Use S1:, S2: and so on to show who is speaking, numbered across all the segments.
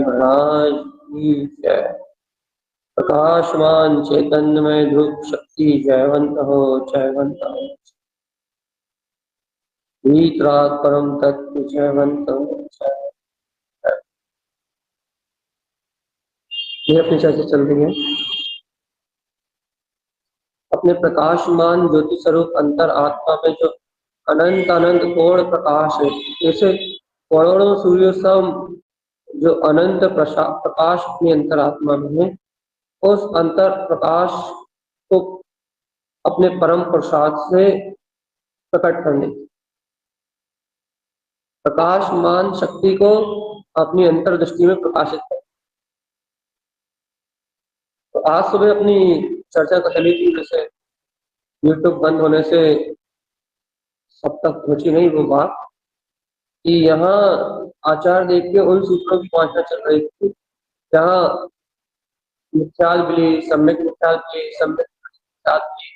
S1: महाराज की जय। प्रकाशमान चैतन्यमय ध्रुव शक्ति जयवंत हो, जयवंत हो। वीतराग परम तत्व जयवंत हो, जय। ये अपनी चर्चा चल रही है अपने प्रकाशमान ज्योति स्वरूप अंतर आत्मा में जो अनंत अनंत कोण प्रकाश है। जैसे करोड़ों सूर्य सम जो अनंत प्रकाश अपनी अंतरात्मा में है, उस अंतर प्रकाश को अपने परम प्रसाद से प्रकट करने, प्रकाशमान शक्ति को अपनी अंतर्दृष्टि में प्रकाशित करने। तो आज सुबह अपनी चर्चा का चली थी, जैसे यूट्यूब बंद होने से सब तक पहुंची नहीं वो बात कि यहाँ आचार देख के उन सूत्रों की वाचना चल रही थी जहाँ मिथ्याल बिली, सम्यक मिथ्याल बिली, सम्यक मिथ्याल बिली,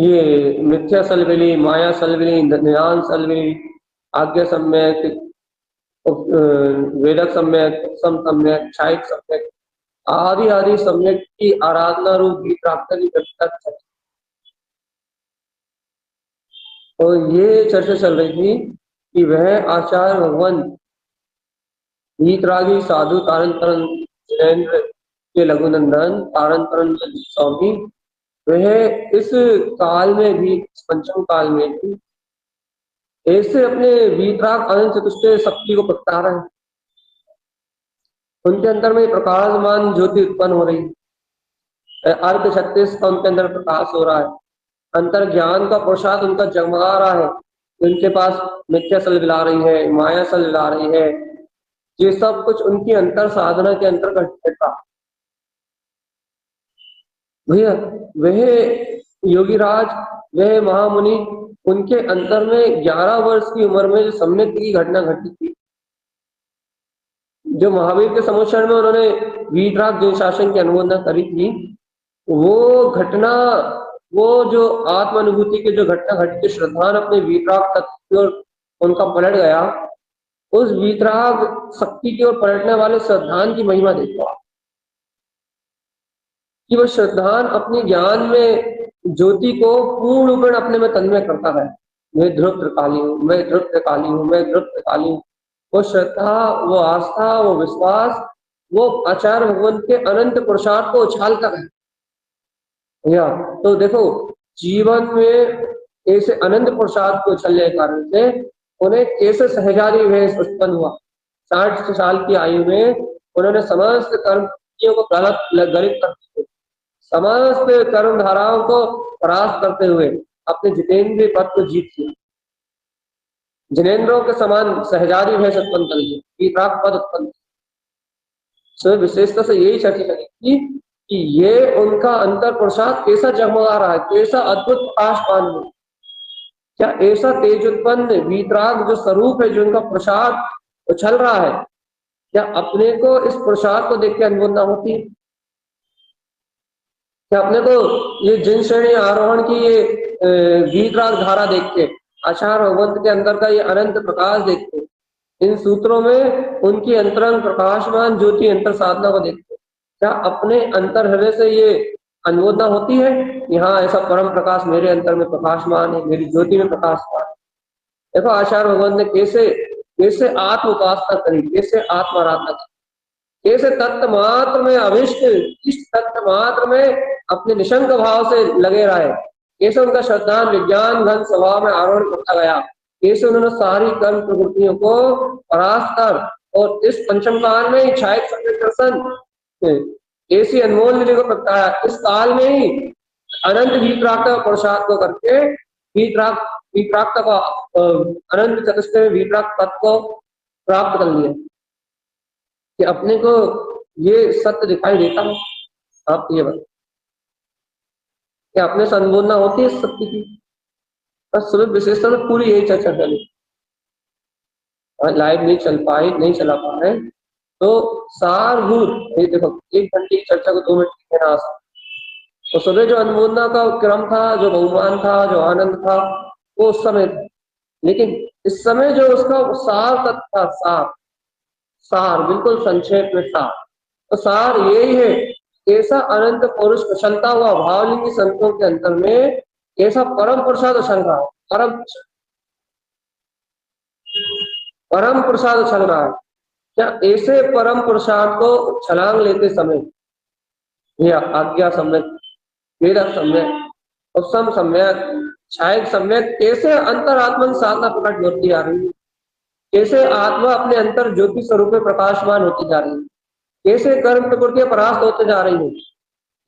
S1: ये मिथ्या सलबिली, माया सलबिली, ज्ञान सलबिली, आज्ञा सम्यक, वेदक सम्यक, उपसम सम्यक, क्षायिक सम्यक आदि आदि सम्यक की आराधना रूप भी प्राप्त की चर्चा। तो ये चर्चा चल रही थी कि वह आचार्य भगवान वीतरागी साधु तारण तरन जिनेन्द्र के लघुनंदन तारण तरन स्वामी, वह इस काल में भी, पंचम काल में भी ऐसे अपने वीतराग अनंत चतुष्टय शक्ति को प्रगटा रहे हैं। उनके अंदर में प्रकाशमान ज्योति उत्पन्न हो रही है, अर्ध 36 का उनके अंदर प्रकाश हो रहा है, अंतर ज्ञान का प्रसाद उनका जगमगा रहा है। उनके पास मिथ्या सल ला रही है, माया सल ला रही है, ये सब कुछ उनकी अंतर साधना के अंतर्गत घटा। भैया वह योगीराज, वह महामुनि, उनके अंतर में 11 वर्ष की उम्र में जो सम्यक की घटना घटी थी, जो महावीर के समुच्चरण में उन्होंने वीतराग जैन शासन की अनुमोदना करी थी, वो घटना, वो जो आत्म अनुभूति की जो घटना घटी, श्रद्धान अपने वीतराग तत्व की ओर उनका पलट गया, उस वीतराग शक्ति की ओर पलटने वाले श्रद्धान की महिमा देखो आप, कि वह श्रद्धान अपने ज्ञान में ज्योति को पूर्ण रूपेण अपने में तन्मय करता है। मैं ध्रुव त्रिकाली हूँ, मैं ध्रुव त्रिकाली हूँ, मैं ध्रुव त्रिकाली हूँ। वो श्रद्धा, वो आस्था, वो विश्वास, वो आचार्य भगवान के अनंत पुरुषार्थ को उछाल कर है। या तो देखो, जीवन में ऐसे अनंत पुरुषार्थ को उछलने के कारण से उन्हें कैसे सहजादी वेश उत्पन्न हुआ। 60 साल की आयु में उन्होंने समस्त कर्मों को गलित करते हुए, समस्त कर्म धाराओं को परास्त करते हुए अपने जितेंद्रीय पद को जीत लिया। जिनेन्द्रों के समान सहजादी वेश उत्पन्न कर लिया, वीतराग पद उत्पन्न। सो विशेषता से यही चर्चा करेगी कि ये उनका अंतर पुरुषार्थ कैसा जगमगा रहा है, कैसा अद्भुत प्रकाश पान है, क्या ऐसा तेज उत्पन्न वीतराग जो स्वरूप है, जो उनका पुरुषार्थ उछल रहा है, क्या अपने को इस पुरुषार्थ को देख के अनुमोदना होती है? क्या अपने को ये जिन श्रेणी आरोहण की ये वीतराग धारा देख के, आचार्य भगवंत के अंदर का ये अनंत प्रकाश देख के, इन सूत्रों में उनकी अंतरंग प्रकाशमान ज्योति अंतर साधना को देखते, क्या अपने अंतर हृदय से ये अनुमोदना होती है? यहाँ ऐसा परम प्रकाश मेरे अंतर में प्रकाशमान है, मेरी ज्योति में प्रकाशमान है। देखो आचार्य भगवान ने कैसे कैसे आत्म उपासना करी, कैसे आत्म आराधना करी, कैसे तत्व मात्र में अभिष्ट इष्ट तत्व मात्र में अपने निशंक भाव से लगे रहे, कैसे उनका श्रद्धान विज्ञान घन स्वभाव में आरोहण करता गया, कैसे उन्होंने सारी कर्म प्रवृत्तियों को परास्त कर और इस पंचम काल में ही क्षायिक सम्यक दर्शन ऐसी अनमोल निधि को प्रगटाया। इस काल में ही अनंत वीतराग पुरुषार्थ को करके वीतराग का अनंत चतुष्टय वीतराग तत्व को प्राप्त कर लिया। कि अपने को ये सत्य दिखाई देता है? आप ये बताइए, क्या अपने से अनुमोदना होती है सत्य की? बस सुबह विशेषता में पूरी यही चर्चा करी, लाइव नहीं चल पाए, नहीं चला पा रहे, तो सारभूत ये देखो, 1 घंटे की चर्चा को 2 मिनट की देना आसान। तो सुबह जो अनुमोदना का क्रम था, जो बहुमान था, जो आनंद था, वो उस समय, लेकिन इस समय जो उसका सार तत्व था, सार सार बिल्कुल संक्षेप में सार, तो सार यही है, ऐसा अनंत पुरुष प्रसन्नता हुआ भावलिंगी संतों के अंतर में ऐसा परम प्रसाद उछल रहा है, परम प्रसाद उछल रहा है। क्या ऐसे परम पुरुषार्थ को छलांग लेते समय यह आज्ञा सम्यक, वेद सम्यक, उपसम सम्यक, छायक सम्यक, कैसे अंतरात्मन साधना प्रकट होती आ रही है, कैसे आत्मा अपने अंतर ज्योति स्वरूप में प्रकाशमान होती जा रही है, कैसे कर्म प्रकृतियां परास्त होते जा रही है,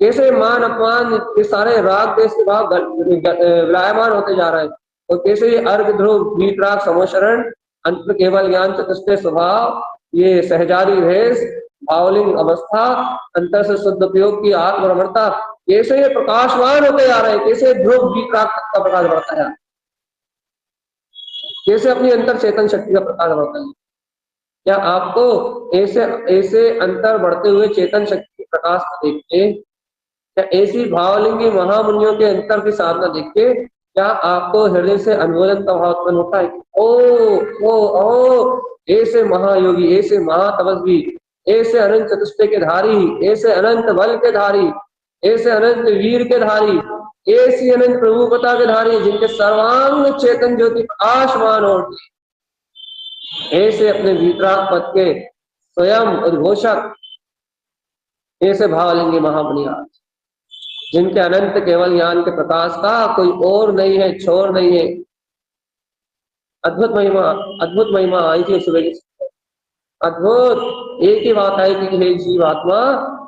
S1: कैसे मान अपमान के सारे राग देश के भाव विलायमान होते जा रहे हैं, और कैसे ये अर्घ ध्रुव वीतराग समोशरण अंत केवल ज्ञान चतुष्टय स्वभाव, ये सहजारी भेष भावलिंग अवस्था, अंतर से शुद्ध उपयोग की आत्मरमणता, कैसे ये प्रकाशवान होते जा रहे हैं, कैसे ध्रुव वीतराग का प्रकाश बढ़ता है, कैसे अपनी अंतर चेतन शक्ति का प्रकाश बढ़ता है। क्या आपको ऐसे ऐसे अंतर बढ़ते हुए चेतन शक्ति के प्रकाश को देख के, क्या ऐसी भावलिंगी महामुनियों के अंतर की साधना देख के क्या आपको हृदय से अनुमोदन का भाव उत्पन्न होता है? ओ ऐसे महायोगी, ऐसे महातपस्वी, ऐसे अनंत चतुष्टय के धारी, ऐसे अनंत बल के धारी, ऐसे अनंत वीर के धारी, ऐसी अनंत प्रभुपता के धारी, जिनके सर्वांग चेतन ज्योति प्रकाशमान होती, ऐसे अपने वितराग पद के स्वयं उद्घोषक, ऐसे भावलिंगी महामुनि आज, जिनके अनंत केवल ज्ञान के प्रकाश का कोई और नहीं है, छोर नहीं है। अद्भुत महिमा आई थी सुबह की, अद्भुत एक ही बात आई कि हे जीवात्मा,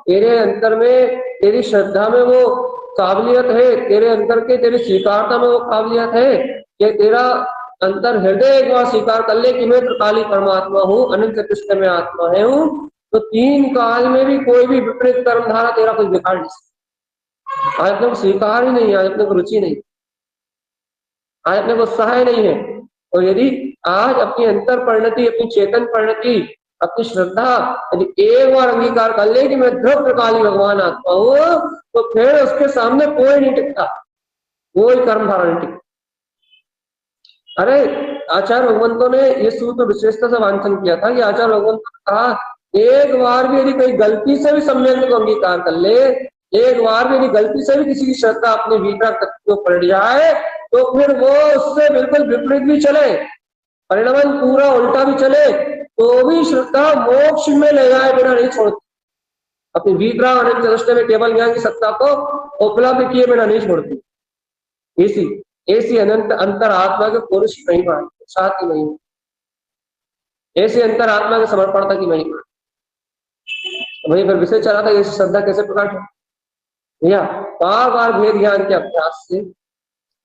S1: तेरे अंतर में, तेरी श्रद्धा में वो काबिलियत है, तेरे अंतर के तेरी स्वीकारता में वो काबिलियत है कि तेरा अंतर हृदय एक बार स्वीकार कर ले कि मैं त्रिकाली परमात्मा हूँ, अनंत चतुष्ट में आत्मा है हूँ, तो तीन काल में भी कोई भी विपरीत कर्मधारा तेरा कुछ बिगाड़ नहीं सकता। आज अपने को स्वीकार ही नहीं है, आज अपने को रुचि नहीं, आज अपने को उत्साह नहीं है। और यदि आज अपनी अंतर परिणति, अपनी चेतन परिणति, अपनी श्रद्धा यदि एक बार अंगीकार कर ले कि मैं ध्रुव त्रिकाली भगवान आत्मा हूँ, तो फिर उसके सामने कोई नहीं टिकता, कोई कर्मधारा नहीं टिकता। अरे आचार्य भगवंतों ने ये सूत्र विशेषता से वांछन किया था कि आचार्य भगवंतों ने कहा एक बार भी यदि कोई गलती से भी सम्यक को अंगीकार कर ले, एक बार भी यदि गलती से भी किसी की श्रद्धा अपने भीतर तत्व को पलट जाए, तो फिर वो उससे बिल्कुल विपरीत भी चले, परिणाम पूरा उल्टा भी चले, तो भी श्रद्धा मोक्ष में ले जाए बिना नहीं छोड़ती, अपनी वितराग अनंत चतुष्टय में केवल ज्ञान की सत्ता को उपलब्ध किए बिना नहीं छोड़ती। ऐसी अनंत अंतर आत्मा के पुरुष की महिमा, साथ की महिमा, ऐसी अंतर आत्मा के समर्पणता की महिमा। वही फिर विषय चला था, ये श्रद्धा कैसे प्रकट है भैया, बार बार भेद ज्ञान के अभ्यास से,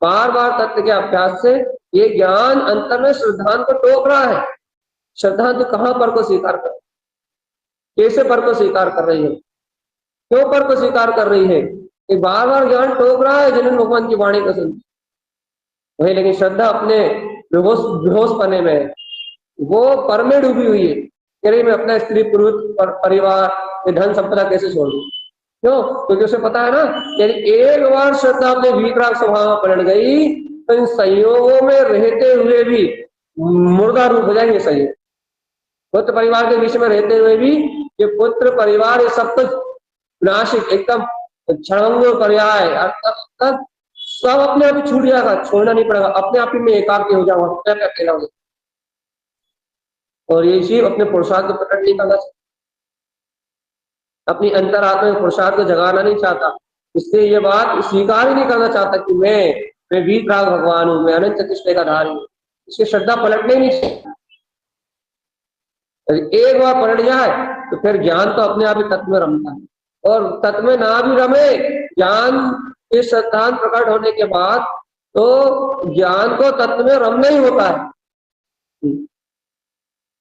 S1: बार बार तत्व के अभ्यास से ये ज्ञान अंतर में श्रद्धांत को टोक रहा है। श्रद्धांत कहाँ पर को स्वीकार कर, कैसे पर को स्वीकार कर रही है, क्यों पर को स्वीकार कर रही है, ये बार बार ज्ञान टोक रहा है जिन्होंने भगवान की वाणी को सुनी वही, लेकिन श्रद्धा अपने बेहोश पने में, वो पर में डूबी हुई है, कह रही मैं अपना स्त्री पुरुष परिवार धन संपदा कैसे छोड़ दूं, क्यों? क्योंकि उसे पता है ना, यदि एक बार श्रद्धा अपने वितराग स्वभाव में पलट गई तो इन संयोगों में रहते हुए भी मुर्दा रूप हो जाएंगे संयोग। पुत्र परिवार के बीच में रहते हुए भी ये पुत्र परिवार ये सब कुछ नाशिक, एकदम क्षणभंगुर पर्याय, तब सब अपने आप ही छूट जाएगा, छोड़ना नहीं पड़ेगा, अपने आप ही में एकाग्र हो जाऊंगा, अपने अकेला हो। और ये जीव अपने पुरुषार्थ को प्रकट नहीं करना चाहता, अपनी अंतरात्मा में पुरुषार्थ को जगाना नहीं चाहता, इसलिए ये बात स्वीकार ही नहीं करना चाहता कि मैं वीतराग भगवान हूँ, मैं अनंत चतुष्टय का धारी हूँ। इसकी श्रद्धा पलटने ही नहीं चाहिए। एक बार पलट जाए तो फिर ज्ञान तो अपने आप ही तत्व में रमता है, और तत्व में ना भी रमे, ज्ञान के सिद्धांत प्रकट होने के बाद तो ज्ञान को तत्व में रमना ही होता है।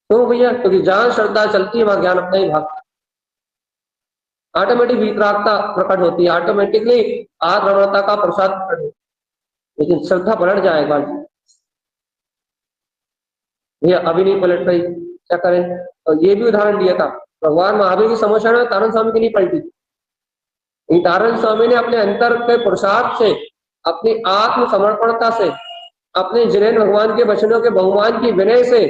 S1: तो भैया, क्योंकि जहां श्रद्धा चलती है वहां ज्ञान अपना ही भागता है, ऑटोमेटिक वितरागता प्रकट होती है, ऑटोमेटिकली आत्मरमणता का प्रसाद प्रकट होता है। लेकिन श्रद्धा पलट जाए एक बार, भैया अभी नहीं पलट रही, क्या करें? और ये भी उदाहरण दिया था भगवान महावीर की समस्या में, तारण स्वामी की नहीं पलटी थी। तारण स्वामी ने अपने अंतर के पुरुषार्थ से, अपनी आत्म समर्पणता से, अपने जिनेन भगवान के वचनों के बहुमान की विनय से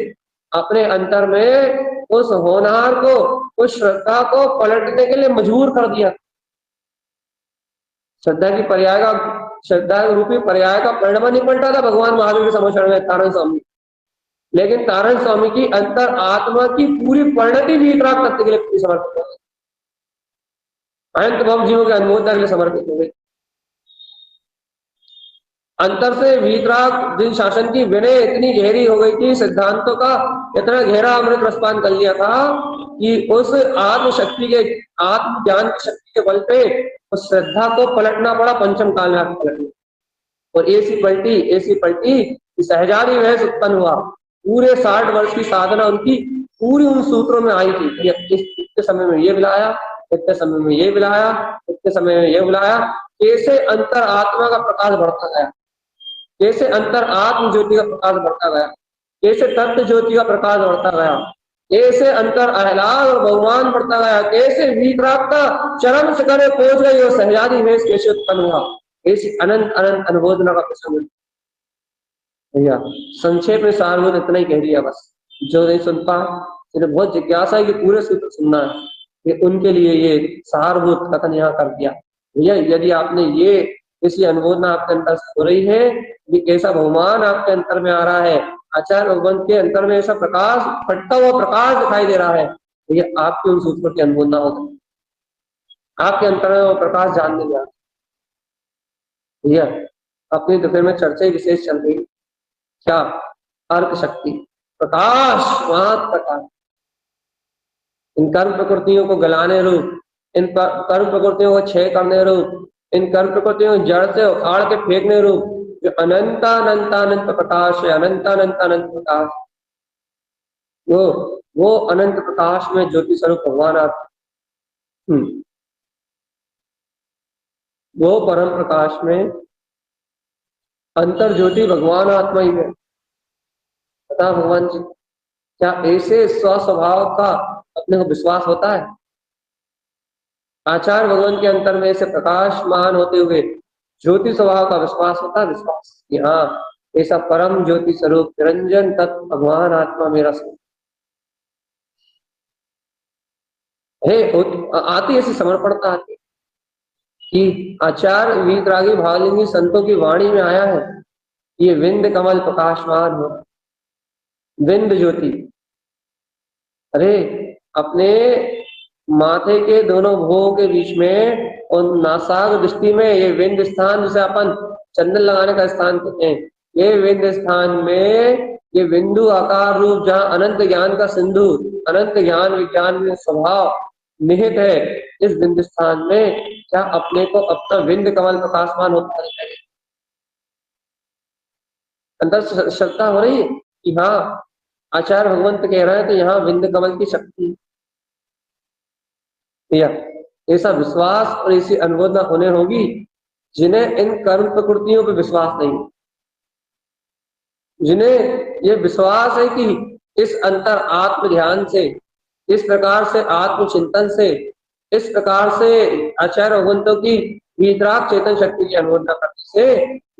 S1: अपने अंतर में उस होनहार को, उस श्रद्धा को पलटने के लिए मजबूर कर दिया। श्रद्धा की पर्याय का, श्रद्धा रूपी पर्याय का परिणाम नहीं पलटा था भगवान महावीर के समक्षण में तारण स्वामी, लेकिन तारण स्वामी की अंतर आत्मा की पूरी परिणति वीतराग तत्व के लिए समर्पित हो गई, अनंत भव जीवों के अनुमोदन के लिए समर्पित हो गई। अंतर से वीतराग दिन शासन की विनय इतनी गहरी हो गई थी, सिद्धांतों का इतना गहरा अमृत रसपान कर लिया था कि उस आत्मशक्ति के, आत्म ज्ञान की शक्ति के बल पे उस श्रद्धा को पलटना पड़ा, पंचम काल में पलटना। और ऐसी पलटी कि सहजादी वह उत्पन्न हुआ। पूरे 60 वर्ष की साधना उनकी पूरी उन सूत्रों में आई थी। इतने समय में ये बुलाया, इतने समय में ये बुलाया, इतने समय में ये बुलाया। कैसे अंतर आत्मा का प्रकाश बढ़ता गया, कैसे अंतर आत्म ज्योति का प्रकाश बढ़ता गया, कैसे तत्व ज्योति का प्रकाश बढ़ता गया, कैसे अंतर आह्लाद और बहुमान बढ़ता गया, कैसे वीतराग का चरम शिखर पहुंच गई और सहजादी वेश कैसे उत्पन्न हुआ। ऐसी अनंत अनंत अनुबोधना का प्रसंग भैया। संक्षेप में सारभूत इतना ही कह दिया बस। जो नहीं सुनता जिन्हें बहुत जिज्ञासा है कि पूरे सूत्र सुनना है, कि उनके लिए ये सारभूत कथन यहाँ कर दिया भैया। यदि आपने ये इसी अनुबोधना आपके अंतर से हो रही है, कि कैसा बहुमान आपके अंतर में आ रहा है, आचार्य भगवंत के अंतर में ऐसा प्रकाश, फटता हुआ प्रकाश दिखाई दे रहा है, तो ये आपकी उन सूत्रों की अनुबोधना होगी, आपके अंतर में वो प्रकाश जानने में भैया। अपनी दोपहर में चर्चा विशेष चल रही, क्या? अर्क शक्ति, प्रकाश, महात प्रकाश। इन कर्म प्रकृतियों को गलाने रूप, इन कर्म प्रकृतियों को क्षय करने रूप, इन कर्म प्रकृतियों को जड़ से उखाड़ के फेंकने रूप जो अनंत प्रकाश है, अनंत प्रकाश, वो अनंत प्रकाश में ज्योति स्वरूप भगवान आप, वो परम प्रकाश में अंतर ज्योति भगवान आत्मा ही है। बता भगवान जी, क्या ऐसे स्वस्वभाव का अपने को विश्वास होता है? आचार्य भगवान के अंतर में से प्रकाशमान होते हुए ज्योति स्वभाव का विश्वास होता है, विश्वास कि हाँ ऐसा परम ज्योति स्वरूप निरंजन तत्व भगवान आत्मा मेरा स्वरूप है। आती ऐसी समर्पणता आती कि आचार्य वीतरागी भावलिंगी संतों की वाणी में आया है, ये विंद कमल प्रकाशमान हो, विंद ज्योति। अरे अपने माथे के दोनों भुवों के बीच में और नासाग दृष्टि में ये विंद स्थान, जिसे अपन चंदन लगाने का स्थान कहते हैं, ये विंद स्थान में ये बिंदु आकार रूप जहाँ अनंत ज्ञान का सिंधु, अनंत ज्ञान विज्ञान में स्वभाव निहित है, इस बिंदु स्थान में क्या अपने को अपना विंद कमल प्रकाशमान होता है? अंदर श्रद्धा हो रही है कि हाँ आचार्य भगवंत कह रहे हैं तो यहाँ विंद कमल की शक्ति या ऐसा विश्वास और ऐसी अनुबोधना उन्हें होगी जिन्हें इन कर्म प्रकृतियों पर विश्वास नहीं, जिन्हें ये विश्वास है कि इस अंतर आत्म ध्यान से, इस प्रकार से आत्मचिंतन से, इस प्रकार से आचार्य भगवंतों की वीतराग चेतन शक्ति की अनुबोधना करने से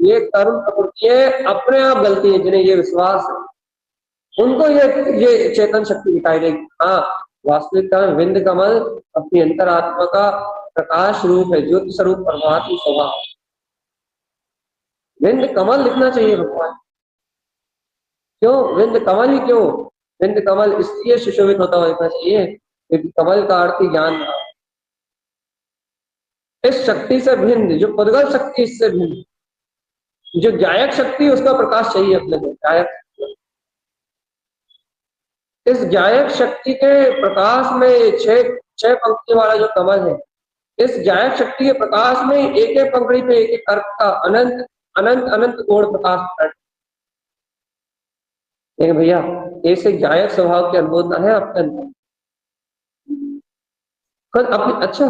S1: ये कर्म प्रकृतियां अपने आप गलती है। जिन्हें ये विश्वास है उनको ये चेतन शक्ति दिखाई देगी। हाँ वास्तविकता में विंद कमल अपनी अंतरात्मा का प्रकाश रूप है, ज्योति स्वरूप परमात्मा स्वभाव। विंद कमल लिखना चाहिए भगवान। क्यों विंद कमल ही क्यों? विंद कमल इसलिए सुशोभित होता हुआ लिखना चाहिए क्योंकि कमल का अर्थ ज्ञान था। इस शक्ति से भिन्न, जो पदगल शक्ति, इससे भिन्न जो गायक शक्ति, उसका प्रकाश चाहिए अपने को। गायक, इस गायक शक्ति के प्रकाश में छह पंक्ति वाला जो कमल है, इस गायक शक्ति के प्रकाश में एक एक पंक्ति पे एक एक अर्थ का अनंत अनंत अनंत कोण प्रकाश। लेकिन भैया ऐसे गायक स्वभाव की अनुबोधना है आपके अंदर। खुद अपनी, अच्छा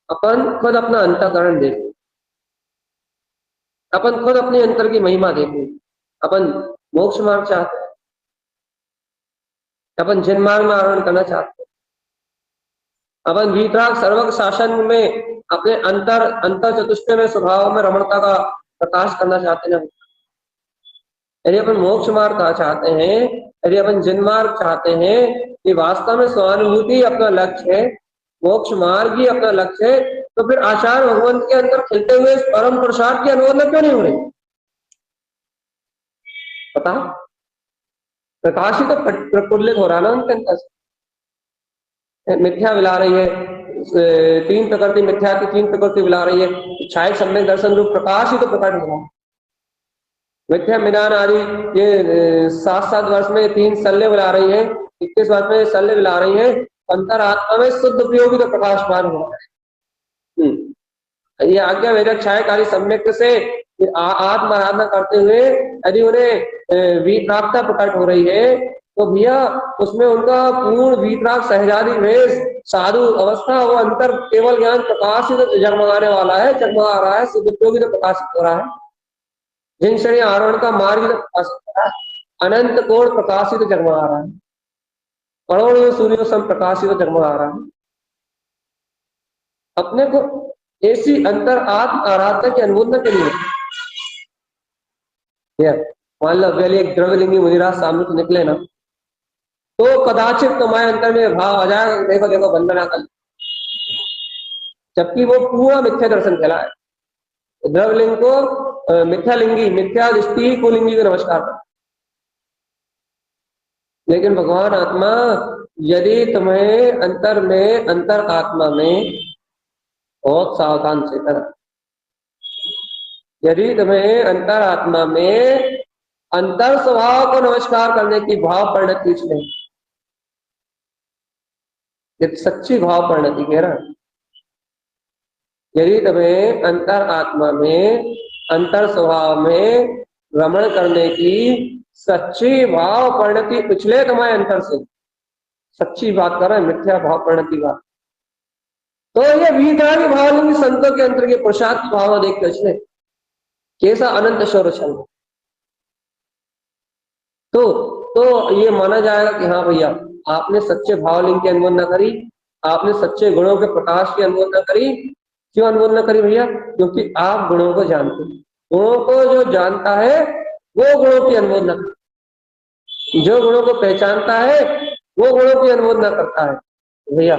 S1: अपन खुद अपना अंतःकरण देखो, अपन खुद अपने अंतर की महिमा देखो। अपन मोक्ष मार्ग चाहते हैं, अपन जिन मार्ग में आरोहण करना चाहते हैं, अपन वीतराग सर्वज्ञ शासन में अपने अंतर चतुष्टय में स्वभाव में रमणता का प्रकाश करना चाहते हैं। यदि अपन मोक्ष मार्ग का चाहते हैं, यदि अपन जिन मार्ग चाहते हैं, ये वास्तव में स्वानुभूति अपना लक्ष्य है, मोक्ष मार्ग ही अपना लक्ष्य है, तो फिर आचार्य भगवंत के अंदर खिलते हुए इस परम प्रसाद की अनुमोदना क्यों नहीं हो रही? पता, प्रकाश ही तो प्रफुल्लित हो रहा ना उनके अंदर से। मिथ्या मिला रही है, तीन प्रकृति मिथ्या की तीन प्रकृति मिला रही है, छाया सम्यक दर्शन रूप प्रकाश ही तो प्रकट हो रहा है। मिथ्या मिलान आदि ये 7-7 वर्ष में 3 शल्य मिला रही है, 21 वर्ष में शल्य मिला रही है, अंतर आत्मा में शुद्ध उपयोगी तो प्रकाशमान हो रहा है। ये आज्ञा वेदक छायाकारी सम्यक से आत्म आराधना करते हुए यदि उन्हें वीतरागता प्रकट हो रही है, तो भैया उसमें उनका पूर्ण वीतराग सहजादी वेश साधु अवस्था, वो अंतर केवल ज्ञान प्रकाशित जगमगाने वाला है, जगमगा रहा है, शुद्ध उपयोगी तो प्रकाशित हो रहा है। जिन श्रेणी आरोहण का मार्ग तो प्रकाशित हो रहा है, अनंत कोण प्रकाशित जगमगा रहा है, करोड़ों सूर्यों सम प्रकाशित जगमगा रहा है। अपने को ऐसी अंतर आत्म आराधना की अनुमोदना के लिए मान लो पहले एक द्रव्यलिंगी मुनिराज सामने से निकले ना, तो कदाचित तुम्हारे अंतर में भाव आ जाएगा, देखो देखो वंदना कर, जबकि वो पूरा मिथ्या दर्शन फैला है। द्रव्यलिंग को मिथ्यालिंगी, मिथ्या दृष्टि को लिंगी को नमस्कार कर। लेकिन भगवान आत्मा यदि तुम्हें अंतर में, अंतर आत्मा में बहुत सावधान से कर, यदि तुम्हें अंतर आत्मा में अंतर स्वभाव को नमस्कार करने की भाव परिणति नहीं, ये सच्ची भाव परिणति कह रहा, यदि तुम्हें अंतर आत्मा में अंतर स्वभाव में रमण करने की सच्ची भाव परिणति पिछले तुम्हारे अंतर से, सच्ची बात कर रहे हैं, मिथ्या भाव परिणति बात, तो ये वीतरागी भाव संतों के अंतर के प्रसाद की भावना देखते इसने कैसा अनंत शौर्य छल। तो ये माना जाएगा कि हाँ भैया आपने सच्चे भावलिंग की अनुमोदना करी, आपने सच्चे गुणों के प्रकाश की अनुमोदना करी। क्यों अनुमोदना करी भैया? क्योंकि आप गुणों को जानते हैं, गुणों को जो जानता है वो गुणों की अनुमोदना, जो गुणों को पहचानता है वो गुणों की अनुमोदना करता है। भैया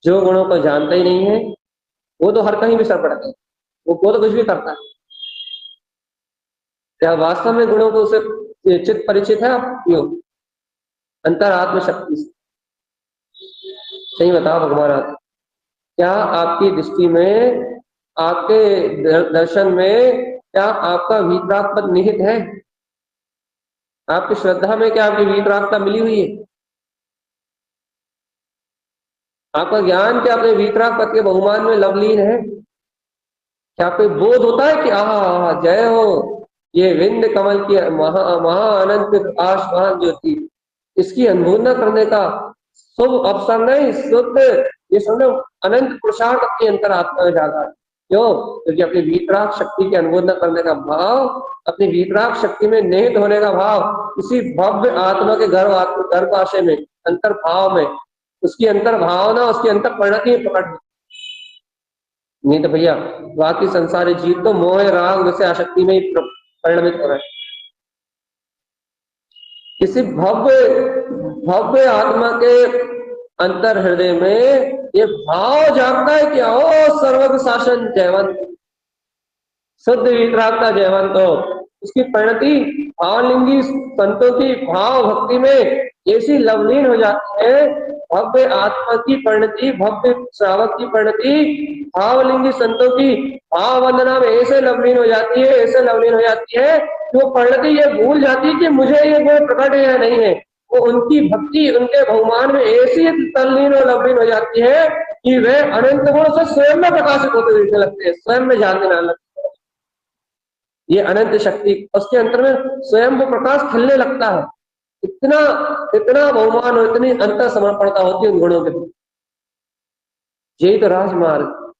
S1: जो गुणों को जानता ही नहीं है वो तो हर कहीं भी सर पड़ता है, वो तो कुछ भी करता है। क्या वास्तव में गुणों को उसे चित्त परिचित है आप? क्यों? अंतर आत्म शक्ति से। सही बताओ भगवान, आप क्या आपकी दृष्टि में, आपके दर्शन में क्या आपका वीतराग पद निहित है? आपकी श्रद्धा में क्या आपकी वीतरागता मिली हुई है? आपका ज्ञान क्या अपने वीतराग पद के बहुमान में लवलीन है? क्या आपको बोध होता है कि आहा जय हो, ये विंद कमल की महा अनंत प्रकाशमान ज्योति, इसकी अनुमोदना करने का शुभ अवसर नहीं, शुद्ध ये समझो अनंत प्रसाद अपनी अंतरात्मा में जाता है। क्यों? क्योंकि अपनी वीतराग शक्ति की अनुमोदना करने का भाव, अपनी वीतराग शक्ति में निहित होने का भाव, इसी भव्य आत्मा के गर्भाशय में, अंतर भाव में, उसकी अंतर भावना, उसकी अंतर परिणति प्रकट। नहीं तो भैया बाकी संसारी जीव तो मोह राग वैसे आसक्ति में ही परिणमित हो रहे हैं। किसी भव्य आत्मा के अंतर हृदय में ये भाव जागता है कि ओ सर्वज्ञ शासन जयवंत, शुद्ध वीतरागता जयवंत हो, उसकी परिणति भावलिंगी संतों की भाव भक्ति में ऐसी लवलीन हो जाती है। भव्य आत्मा की परिणति, भव्य श्रावक की परिणति भावलिंगी संतों की भाव वंदना में ऐसे लवलीन हो जाती है, ऐसे लवलीन हो जाती है कि वो परिणति ये भूल जाती है कि मुझे ये गुण प्रकट है या नहीं है। वो उनकी भक्ति उनके बहुमान में ऐसी तल्लीन और लवलीन हो जाती है कि वे अनंत गुण से स्वयं में प्रकाशित होते दिखने लगते हैं, स्वयं में जानने लगते हैं। ये अनंत शक्ति उसके अंतर में स्वयं वो प्रकाश खिलने लगता है। इतना इतना बहुमान और इतनी अंतर समर्पणता होती है उन गुणों के प्रति। यही तो राजमार्ग,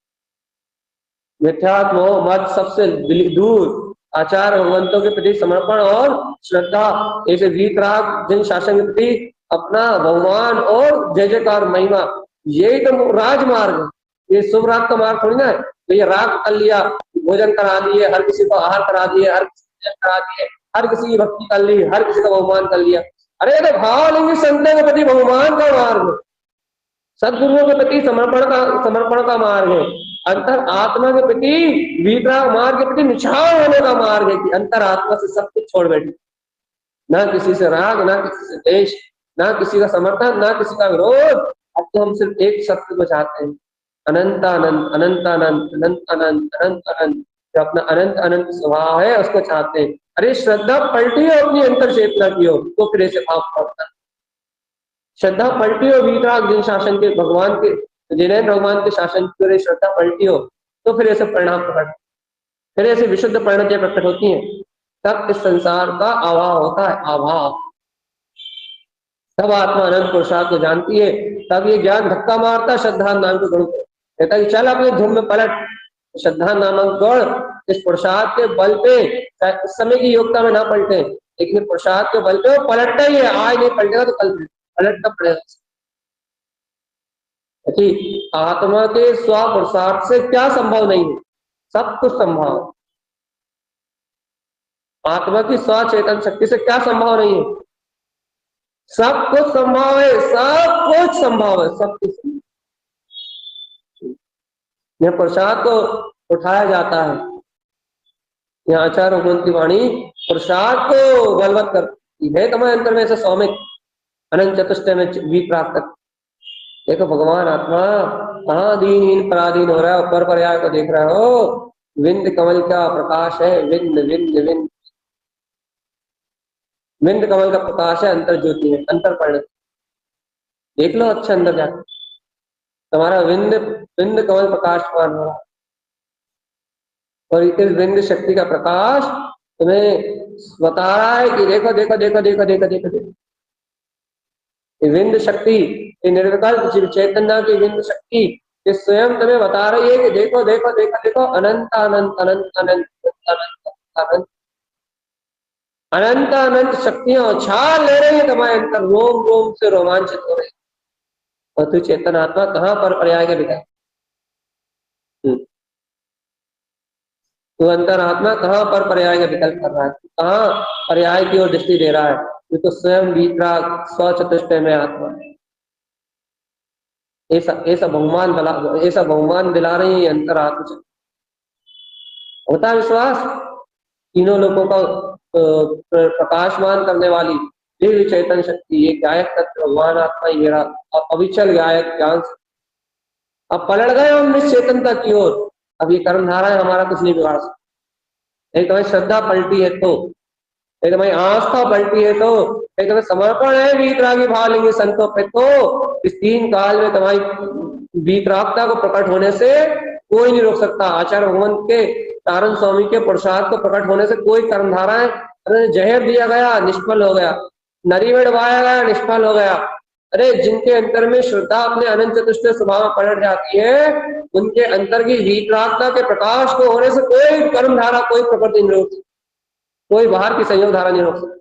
S1: मिथ्यात्म मत सबसे दूर आचार भगवंतों के प्रति समर्पण और श्रद्धा, ऐसे वीतराग जिन शासन के प्रति अपना बहुमान और जय जयकार महिमा, यही तो राजमार्ग है। ये शुभ राग का मार्ग थोड़ी ना है। तो ये राग कर लिया, भोजन करा दिए, हर किसी को आहार करा दिए, हर किसी को करा दिए, हर किसी की भक्ति कर ली, हर किसी का बहुमान कर लिया। अरे तो भावलिंगी संतों के प्रति बहुमान का मार्ग, सदगुरुओं के प्रति समर्पण का मार्ग है। अंतर आत्मा के प्रति वीतराग मार्ग के प्रति निछाव होने का मार्ग है कि अंतर आत्मा से सब कुछ छोड़ बैठे, ना किसी से राग, ना किसी से देश, ना किसी का समर्थन, ना किसी का विरोध। अब तो हम सिर्फ एक सत्य को चाहते हैं, अनंत अनंत अनंत अनंत अनंत अनंत अनंत अनंत, जो अपना अनंत अनंत स्वभाव है उसको चाहते हैं। अरे श्रद्धा पलटी हो, अपनी अंतर चेतना की हो, तो फिर ऐसे भाव पड़ता है। श्रद्धा पलटी हो वीतराग जिन शासन के भगवान के, जिन्हें भगवान के शासन की श्रद्धा पलटी हो, तो फिर ऐसे परिणाम प्रकट, फिर ऐसी विशुद्ध परिणतियां प्रकट होती हैं। तब इस संसार का अभाव होता है, अभाव। तब आत्मा अनंत पुरुषार्थ को जानती है। तब ये ज्ञान धक्का मारता श्रद्धा नाम के गुण को, कहता है चल अपने धुन में पलट। श्रद्धा नामक गुण इस पुरुषार्थ के बल पे, इस समय की योग्यता में ना पलटे, लेकिन पुरुषार्थ के बल पे वो पलटता ही है। आज नहीं पलटेगा तो कल पलटना पड़ेगा। आत्मा के स्व पुरुषार्थ से क्या संभव नहीं है, सब कुछ संभव है। आत्मा की स्व चेतन शक्ति से क्या संभव नहीं है, सब कुछ संभव है, सब कुछ संभव है, सब कुछ संभव। यह पुरुषार्थ को उठाया जाता है। यह आचार्य रघुवंश की वाणी पुरुषार्थ को बलवत करती है। तुम्हारे अंतर में से सौमिक अनंत चतुष्टय में भी प्राप्त कर। देखो भगवान आत्मा कहाँ दीनहीन पराधीन हो रहा है, ऊपर पर्याय को देख रहे हो, विंद कमल का प्रकाश है, विंद विंद विंद विंद कमल का प्रकाश है, अंतर ज्योति है, अंतर परिणत। देख लो अच्छा अंदर जाकर, तुम्हारा विंद विंद कमल प्रकाशमान हो रहा है, और इस विंद शक्ति का प्रकाश तुम्हें बता रहा है कि देखो देखो देखो देखो देखो देखो देखो। विंद शक्ति, निर्विकल्प जीव चैतन्य की विंद शक्ति ये स्वयं तुम्हें बता रही है कि देखो देखो देखो देखो, अनंत अनंत अनंत अनंत अनंत अनंत अनंत अनंत शक्तियां उछाल ले रही है तुम्हारे अंतर, रोम रोम से रोमांचित हो रही। और तू चेतन आत्मा कहाँ पर पर्याय के बिना, तो अंतरात्मा कहाँ पर पर्याय का विकल्प कर रहा है, कहाँ पर्याय की ओर दृष्टि दे रहा है। ये तो स्वयं वीतराग स्व चतुष्टय में आत्मा है। ऐसा ऐसा बहुमान दिला रही है अंतरात्मा। होता विश्वास तीनों लोगों का प्रकाशमान करने वाली दिव्य चैतन्य शक्ति, ये गायक तत्व भगवान आत्मा ही मेरा अविचल गायक ज्ञान। अब पलट गए हम निश्चेतनता की ओर। अब ये कर्मधारा है, हमारा कुछ नहीं बिगाड़ सकता। एक तुम्हारी श्रद्धा पलटी है तो, एक तुम्हारी आस्था पलटी है तो, एक तुम्हें समर्पण है वीतरागी भावलिंगी संतों पे, तो इस तीन काल में तुम्हारी वीतरागता को प्रकट होने से कोई नहीं रोक सकता। आचार्य भगवंत के तारण स्वामी के पुरुषार्थ को प्रकट होने से कोई कर्मधाराएं, जहर दिया गया निष्फल हो गया, नरीवेड़ वाया गया निष्फल हो गया। अरे जिनके अंतर में श्रद्धा अपने अनंत चतुष्ट स्वभाव में पलट जाती है, उनके अंतर की वीतरागता के प्रकाश को होने से कोई कर्मधारा, कोई प्रकृति नहीं रोक सकती, कोई बाहर की संयोग धारा नहीं रोक सकती,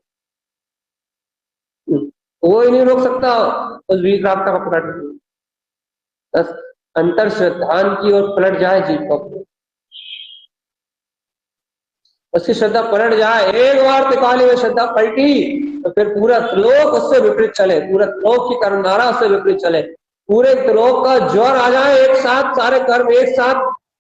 S1: कोई नहीं रोक सकता उस वीतरागता का प्रकट। बस अंतर श्रद्धान की ओर पलट जाए जीव को, उसकी श्रद्धा पलट जाए। एक बार त्रिकाली में श्रद्धा पलटी तो फिर पूरा त्रिलोक उससे विपरीत चले, पूरा त्रिलोक की कर्मधारा उससे विपरीत चले, पूरे त्रिलोक का ज्वर आ जाए एक साथ, सारे कर्म एक साथ,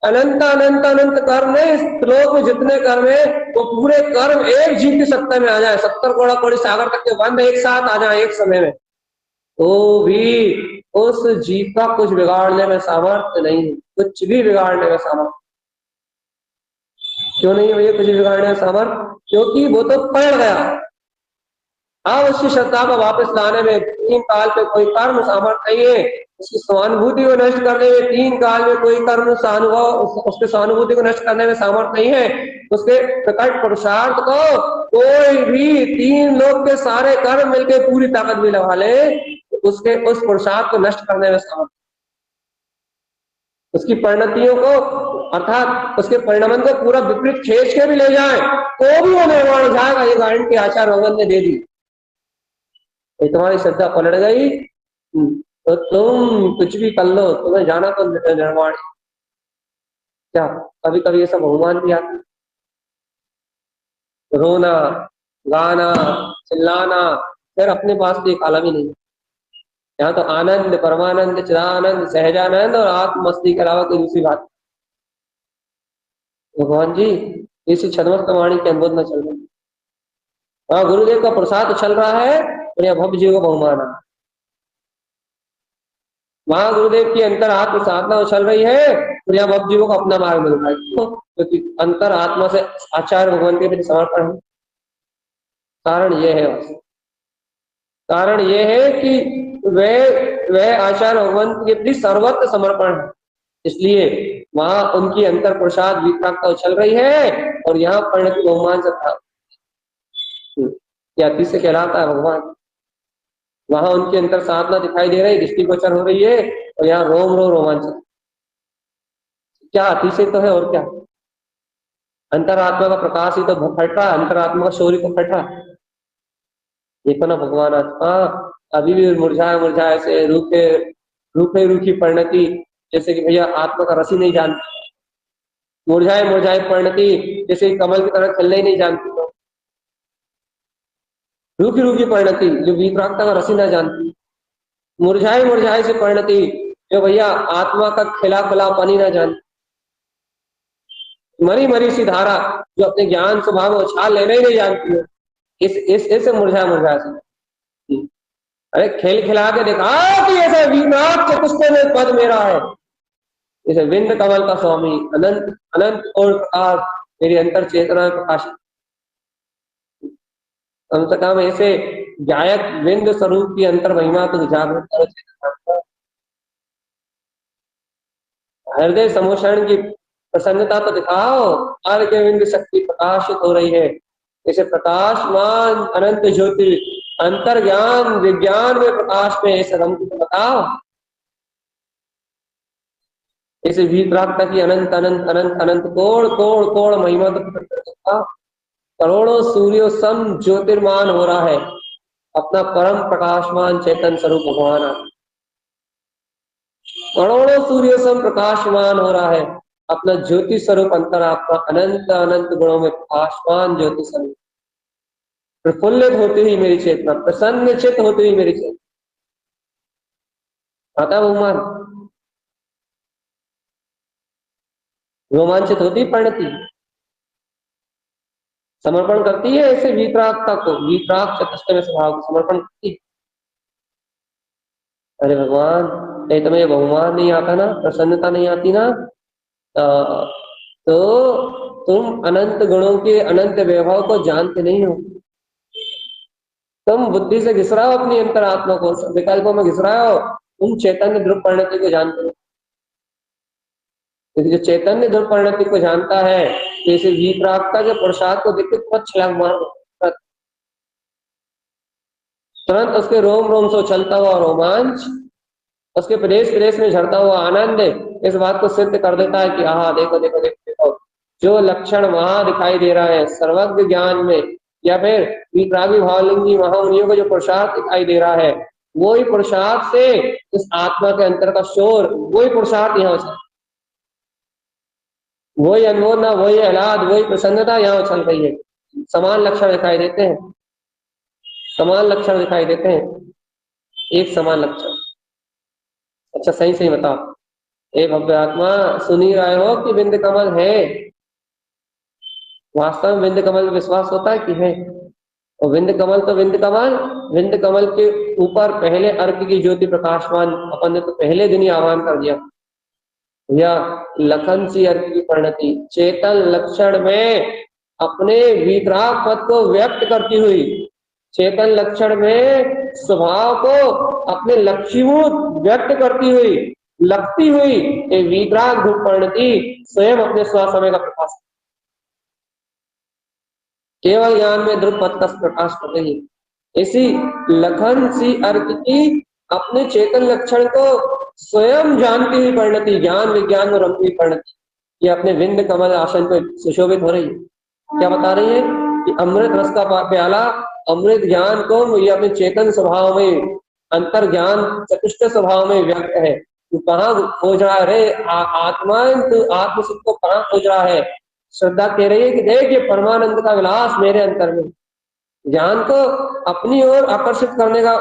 S1: अनंत अनंत अनंत कर्म है इस त्रिलोक में, जितने कर्म है वो पूरे कर्म एक जीव की सत्ता में आ जाए, 70 करोड़ कोटि सागर तक के बंद एक साथ आ जाए एक समय में, तो भी उस जीव का कुछ बिगाड़ने में सामर्थ्य नहीं है, कुछ भी बिगाड़ने में सामर्थ्य क्यों नहीं है? कुछ बिगाड़ने में सामर्थ्य, क्योंकि वो तो पलट गया। अब उसकी श्रद्धा को वापस लाने में तीन काल पे कोई कर्म सामर्थ्य नहीं है, उसकी सहानुभूति को नष्ट करने में तीन काल में कोई कर्म उसके सहानुभूति को नष्ट करने में सामर्थ्य नहीं है, उसके प्रकट पुरुषार्थ को कोई भी तीन लोग के सारे कर्म मिलकर पूरी ताकत भी लगा ले, उसके उस पुरुषार्थ को नष्ट करने में सामर्थ्य, उसकी परिणतियों को अर्थात उसके परिणामन को पूरा विपरीत खींच के भी ले जाए तो भी वो निर्माण हो जाएगा। ये गारंटी आचार्य भगवंत ने दे दी। तुम्हारी श्रद्धा पलट गई तो तुम कुछ भी कर लो, तुम्हें जाना तो निर्माण। क्या कभी कभी ये सब बहुमान भी आता, रोना गाना, चिल्लाना, फिर अपने पास तो एक आलम ही नहीं है। यहाँ तो आनंद, परमानंद, चिदानंद, सहजानंद और आत्म मस्ती के अलावा कोई दूसरी बात। भगवान जी इसी छदमस्त वाणी के अनुभव में चल रहे हैं। हाँ, गुरुदेव का प्रसाद चल रहा है और यह भव्य जीव को बहुमाना। वहां गुरुदेव की अंतर आत्म साधना चल रही है और यहाँ भक्त जीवों को अपना मार्ग मिल रहा है। क्यों? क्योंकि अंतर आत्मा से आचार्य भगवान के प्रति समर्पण है। कारण यह है बस। कारण यह है कि वह आचार्य भगवान के प्रति सर्वत्र समर्पण है, इसलिए वहां उनकी अंतर प्रसाद वितरागता चल रही है और यहाँ परिणति बहुमान से था या से कहलाता है भगवान। वहां उनकी अंतर साधना दिखाई दे रही, दृष्टिगोचर हो रही है और यहाँ रोम रो रोमांचक। क्या अतिशय तो है और क्या। अंतरात्मा का प्रकाश ही तो फट रहा है, अंतरात्मा का शौर्य तो फट रहा है। देखो ना भगवान आत्मा अभी भी मुरझाए मुरझाए से रूखे रूखे रूखी परिणति, जैसे कि भैया आत्मा का रस ही नहीं जानती। मुरझाए मुरझाए परिणति जैसे कमल की तरह खिलने ही नहीं जानती। तो रूखी रूखी परिणति जो विपरागता का रस ही ना जानती। मुरझाए मुरझाए से परिणति जो भैया आत्मा का खिला खिला पानी ना जानती। मरी मरी सी धारा जो अपने ज्ञान स्वभाव में उछाल लेना ही नहीं जानती है। इस मुरझाए मुरझाए से अरे खेल खिला के देखा कि ऐसा वीरनाथ चतुष्ट में पद मेरा है। जैसे विंद कमल का स्वामी अनंत अनंत और प्रकाश मेरी अंतर चेतना में प्रकाशित। कम से कम ऐसे गायक विंद स्वरूप की अंतर महिमा तो जागृत करो चेतना। हृदय समोषण की प्रसन्नता तो दिखाओ। आर्य विंद शक्ति प्रकाशित हो रही है। जैसे प्रकाशमान अनंत ज्योति अंतर ज्ञान विज्ञान में प्रकाश में ऐसे रंग को बताओ। ऐसे वीतरागता की अनंत अनंत अनंत अनंत कोण कोण कोण महिमा तो प्रकट कर सकता। करोड़ों सूर्यो सम ज्योतिर्मान हो रहा है अपना परम प्रकाशमान चेतन स्वरूप भगवान। करोड़ों सूर्यो सम प्रकाशमान हो रहा है अपना ज्योति स्वरूप अंतरात्मा अनंत अनंत गुणों में प्रकाशमान ज्योति स्वरूप। प्रफुल्लित होती हुई मेरी चेतना, प्रसन्न चित होती हुई मेरी चेतना आता भगवान। रोमांचित होती परिणति, समर्पण करती है ऐसे वीतरागता को, वीतराग चतुष्टय स्वभाव को समर्पण करती है। अरे भगवान नहीं तुम्हें बहुमान नहीं आता ना, प्रसन्नता नहीं आती ना, तो तुम अनंत गुणों के अनंत वैभव को जानते नहीं हो। तुम बुद्धि से घिस रहे हो अपनी अंतरात्मा को, विकल्पों में घिस रहे हो। तुम चैतन्य ध्रुव परिणति को जानते हो। जो चैतन्य ध्रुव परिणति को जानता है जैसे वीतरागता के प्रसाद को देखते तुरंत छलांग मार, तुरंत उसके रोम रोम से उछलता हुआ रोमांच, उसके प्रदेश प्रदेश में झड़ता हुआ आनंद इस बात को सिद्ध कर देता है कि हाँ देखो देखो देखो देखो जो लक्षण वहां दिखाई दे रहा है सर्वज्ञ ज्ञान में या फिर वितरागी भावलिंगी महामुनियों को जो प्रसाद दिखाई दे रहा है वही प्रसाद से इस आत्मा के अंतर का शोर, वही प्रसाद यहाँ उछल, वही अनमोदना, वही आह्लाद, वही प्रसन्नता यहाँ उछल रही है। समान लक्षण दिखाई देते हैं, समान लक्षण दिखाई देते हैं, एक समान लक्षण। अच्छा सही सही बताओ ए भव्य आत्मा, सुन ही रहे हो कि बिंद कमल है? वास्तव में बिंद कमल में विश्वास होता है कि है? और विंद कमल तो विंद कमल, विंद कमल के ऊपर पहले अर्घ की ज्योति प्रकाशमान अपन ने तो पहले दिन ही आह्वान कर दिया। या लखन सी अर्घ की परिणति चेतन लक्षण में अपने वितराग पद को व्यक्त करती हुई, चेतन लक्षण में स्वभाव को अपने लक्ष्यभूत व्यक्त करती हुई, लगती हुई ये वितराग ध्रुव परिणति स्वयं अपने स्वसमय का प्रकाश, केवल ज्ञान में ध्रुव पथ का प्रकाश कर रही है। इसी लखन सी अर्घ की अपने चेतन लक्षण को स्वयं जानती हुई परिणति, ज्ञान विज्ञान में रमती हुई परिणति ये अपने विंद कमल आसन पे सुशोभित हो रही है। क्या बता रही है कि अमृत रस का प्याला, अमृत ज्ञान को ये अपने चेतन स्वभाव में, अंतर ज्ञान चतुष्ट स्वभाव में व्यक्त है। तू कहाँ खोज रहा है रे आत्मा, तू आत्म सुख को कहाँ खोज रहा है? श्रद्धा कह रही है कि देख ये परमानंद का विलास मेरे अंतर में, ज्ञान को अपनी ओर आकर्षित करने का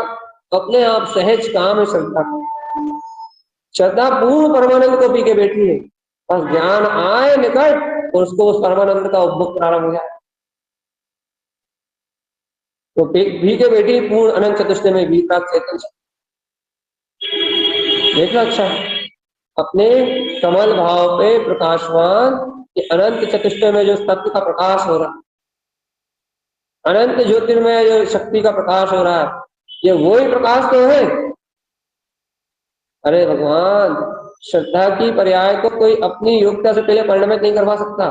S1: अपने आप सहज काम है श्रद्धा। श्रद्धा पूर्ण परमानंद को पी के बैठी है, बस ज्ञान आए निकट और उसको उस परमानंद का उपभोग प्रारंभ हो जाए। तो भी के बेटी पूर्ण अनंत चतुष्टय में भी प्राप्त चेतन। देखो अच्छा, अपने कमल भाव पे प्रकाशवान कि अनंत चतुष्टय में जो तत्व का प्रकाश हो रहा है, अनंत ज्योतिर्मय जो शक्ति का प्रकाश हो रहा है, ये वही प्रकाश तो है। अरे भगवान, श्रद्धा की पर्याय को कोई अपनी योग्यता से पहले परिणमित नहीं करवा सकता।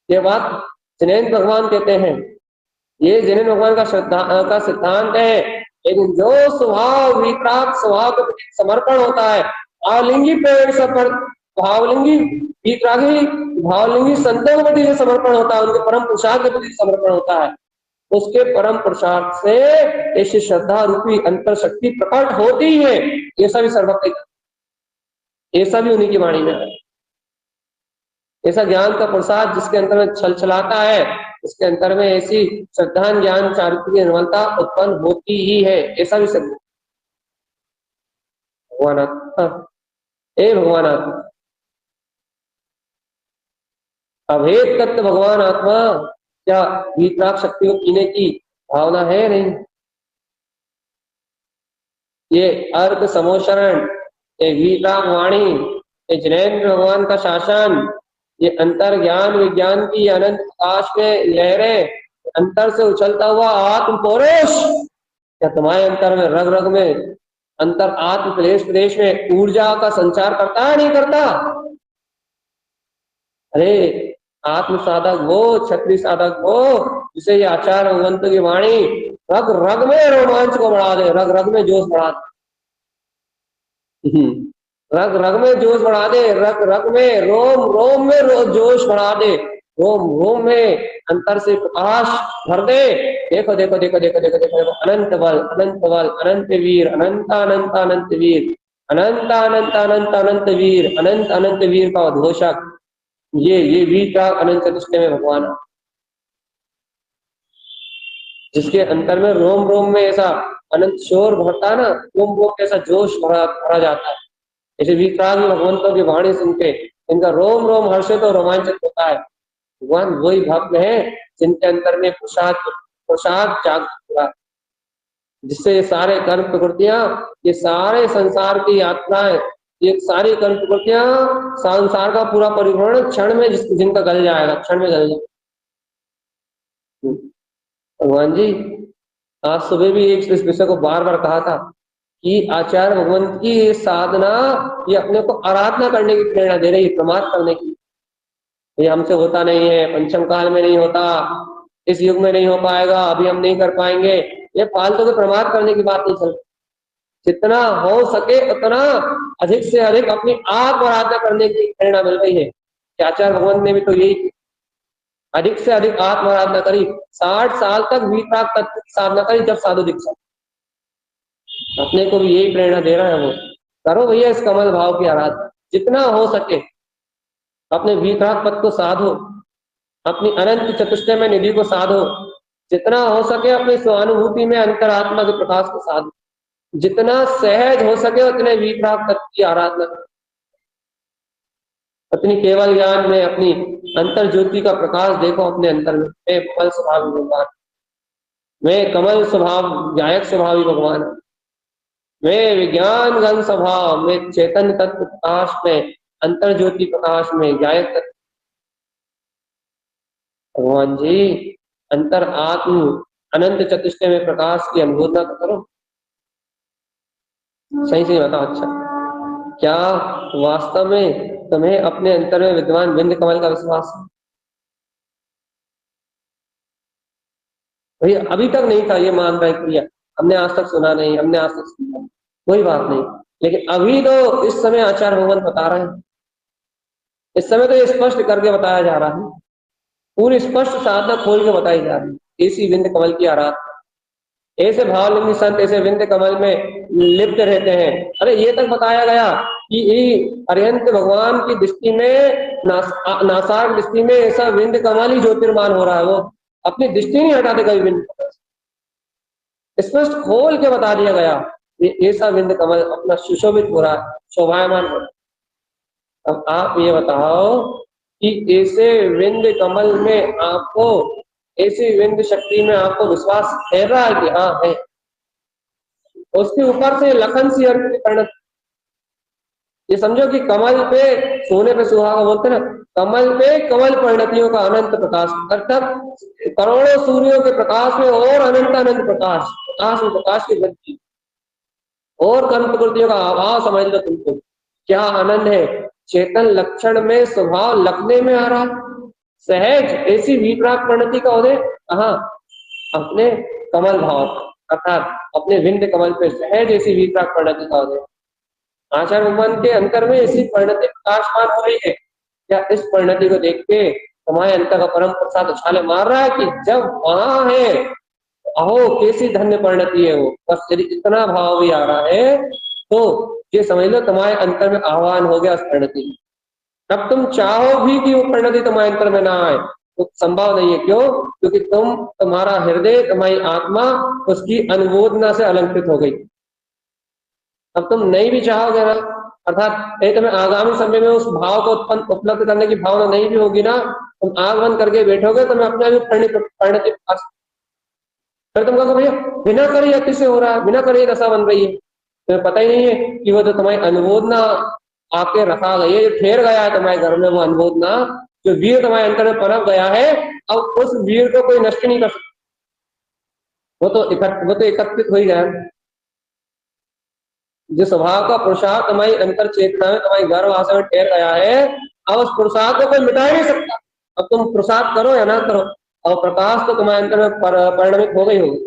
S1: ये बात जैन भगवान कहते हैं, ये जैन भगवान का श्रद्धा का सिद्धांत है। लेकिन जो स्वभाव विप्राप्त स्वभाव के प्रति समर्पण होता है, भावलिंगी प्रेम सफल भावलिंगी वितरागी भावलिंगी संतों के प्रति जो समर्पण होता है, उनके परम पुरुषार्थ के प्रति समर्पण होता है, उसके परम पुरुषार्थ से ऐसी श्रद्धा रूपी अंतर शक्ति प्रकट होती है। ऐसा भी सर्वज्ञ, ऐसा भी उन्हीं की वाणी में है। ऐसा ज्ञान का प्रसाद जिसके अंतर में छल छलाता है, उसके अंतर में ऐसी श्रद्धा ज्ञान चारित्र की निर्मलता उत्पन्न होती ही है। ऐसा भी सब भगवान ए भगवान आत्मा, अभेद तत्व भगवान आत्मा, क्या वीतराग शक्ति को पीने की भावना है? नहीं। ये अर्क समोशरण, ये वीतराग वाणी, ये जैनेन्द्र भगवान का शासन, ये अंतर ज्ञान विज्ञान की अनंत प्रकाश में लहरें, अंतर से उछलता हुआ आत्म पौरुष, क्या तुम्हारे अंतर में रग रग में अंतर आत्म प्रदेश प्रदेश में ऊर्जा का संचार करता है? नहीं करता? अरे आत्म साधक वो, क्षत्रिय साधक वो, जिसे ये आचार्य भगवंत की वाणी रग रग में रोमांच को बढ़ा दे, रग रग में जोश बढ़ा दे, रग रग में जोश बढ़ा दे, रग रग में रोम रोम में जोश बढ़ा दे, रोम रोम में अंतर से प्रकाश भर दे। देखो देखो देखो देखो देखो देखो देखो, अनंत बल अनंत बल अनंत वीर अनंत अनंत अनंत वीर अनंत अनंत अनंत अनंत वीर अनंत अनंत वीर का उद्घोषक ये वीर का अनंत चतुष्टय में भगवान, जिसके अंतर में रोम रोम में ऐसा अनंत शोर भरता है ना, रोम रोम में ऐसा जोश भरा जाता है। ऐसे वीतराग भगवंतों की वाणी सुन के इनका रोम रोम हर्षित और रोमांचित होता है। भगवान वही भक्त है जिनके अंतर में प्रसाद जागृत हुआ, जिससे ये सारे कर्म प्रकृतियां, ये सारे संसार की यात्राएं, ये सारी कर्म प्रकृतियां, संसार का पूरा परिपूर्ण क्षण में जिनका गल जाएगा, क्षण में गल जाएगा। भगवान जी आज सुबह भी एक इस विषय को बार बार कहा था कि आचार्य भगवंत की साधना ये अपने को आराधना करने की प्रेरणा दे रही है, प्रमाद करने की। ये हमसे होता नहीं है, पंचम काल में नहीं होता, इस युग में नहीं हो पाएगा, अभी हम नहीं कर पाएंगे, ये फालतू के प्रमाद करने की बात नहीं चलती। जितना हो सके उतना अधिक से अधिक अपनी आत्म आराधना करने की प्रेरणा मिल रही है। आचार्य भगवंत ने भी तो यही अधिक से अधिक आत्म आराधना करी, 60 साल तक वीतराग तत्व की साधना करी, जब साधु दीक्षा। अपने को भी यही प्रेरणा दे रहा है वो, करो भैया इस कमल भाव की आराधना, जितना हो सके अपने वीतराग पद को साधो, अपनी अनंत चतुष्टय में निधि को साधो, जितना हो सके अपनी स्वानुभूति में अंतरात्मा के प्रकाश को साधो, जितना सहज हो सके उतने वीतराग तत्व की आराधना करो। अपनी केवल ज्ञान में अपनी अंतर ज्योति का प्रकाश देखो अपने अंतर में। मैं कमल स्वभावी भगवान, मैं कमल स्वभाव गायक स्वभावी भगवान, मैं विज्ञान गण स्वभाव में चेतन तत्व प्रकाश में अंतर ज्योति प्रकाश में गायक तत्व। भगवान जी अंतर आत्म अनंत चतुष्टय में प्रकाश की अनुभूति तो करो। सही सही बताओ, अच्छा क्या वास्तव में तुम्हें अपने अंतर में विद्वान बिंद कमल का विश्वास है? भैया अभी तक नहीं था ये मान रहा है, किया हमने आज तक सुना नहीं, हमने आज तक सुना, कोई बात नहीं, लेकिन अभी तो इस समय आचार्य भगवंत बता रहे हैं, इस समय तो ये स्पष्ट करके बताया जा रहा है, पूरी स्पष्ट साधना खोल के बताई जा रही है। ऐसी बिंद कमल की आराधना, ऐसे भावलिंगी संत ऐसे बिंद कमल में लिप्त रहते हैं। अरे ये तक बताया गया कि अरिहंत भगवान की दृष्टि में नासार दृष्टि में ऐसा बिंद कमल ही ज्योतिर्मान हो रहा है, वो अपनी दृष्टि नहीं हटाते कभी बिंद कमल से। स्पष्ट खोल के बता दिया गया ये ऐसा विंद कमल अपना सुशोभित हो रहा है, शोभायमान हो रहा है। अब आप ये बताओ कि ऐसे विंद कमल में आपको, ऐसी विंद शक्ति में आपको विश्वास है रहा है कि हाँ है। उसके ऊपर से लखन सी अर्घ की परिणत, ये समझो कि कमल पे सोने पे सुहागा बोलते ना, कमल पे कमल परिणतियों का अनंत प्रकाश, अर्थात करोड़ों सूर्यों के प्रकाश में और अनंत अनंत प्रकाश, प्रकाश में प्रकाश की वृद्धि और कर्म प्रकृतियों का अभाव समझ लो तुमको क्या आनंद है। चेतन लक्षण में स्वभाव लगने में आ रहा, सहज ऐसी विप्राक परिणति का उदय कहाँ, अपने कमल भाव अर्थात अपने विंध्य कमल पे सहज ऐसी विप्राक परिणति का उदय। आचार्य भगवान के अंतर में ऐसी परिणति प्रकाशमान हो रही है। क्या इस परिणति को देख के तुम्हारे अंतर का परम प्रसाद उछाले मार रहा है कि जब वहां है अहो कैसी धन्य परिणति है वो, बस यदि इतना भाव भी आ रहा है तो ये समझ लो तुम्हारे अंतर में आह्वान हो गया उस परिणति में। अब तुम चाहो भी कि वो परिणति तुम्हारे अंतर में ना आए तो संभव नहीं है। क्यों? क्योंकि तुम्हारा हृदय, तुम्हारी आत्मा उसकी अनुमोदना से अलंकृत हो गई। अब तुम नहीं भी चाहोगे ना, अर्थात यदि तुम्हें आगामी समय में उस भाव को उत्पन्न उपलब्ध करने की भावना नहीं भी होगी ना, तुम आग बंद करके बैठोगे तो मैं अपने आप परिणति, फिर तुम कहोगे भैया बिना करे अति से हो रहा है, बिना करे दशा बन रही है। तुम्हें पता ही नहीं है कि वो तो तुम्हारी अनुमोदना आके रखा गई है, जो ठहर गया है तुम्हारे घर में, वो अनुमोदना जो वीर तुम्हारे अंतर में पनप गया है, अब उस वीर को कोई नष्ट नहीं कर सकता। वो तो एकत्रित हो ही गया। जो स्वभाव का पुरुषार्थ तुम्हारी अंतर चेतना में, तुम्हारी गर्भवास में ठहर गया है, अब उस पुरुषार्थ को कोई मिटा ही नहीं सकता। अब तुम पुरुषार्थ करो या ना करो, और प्रकाश तो तुम्हारे अंतर में परिणमित हो गई होगी।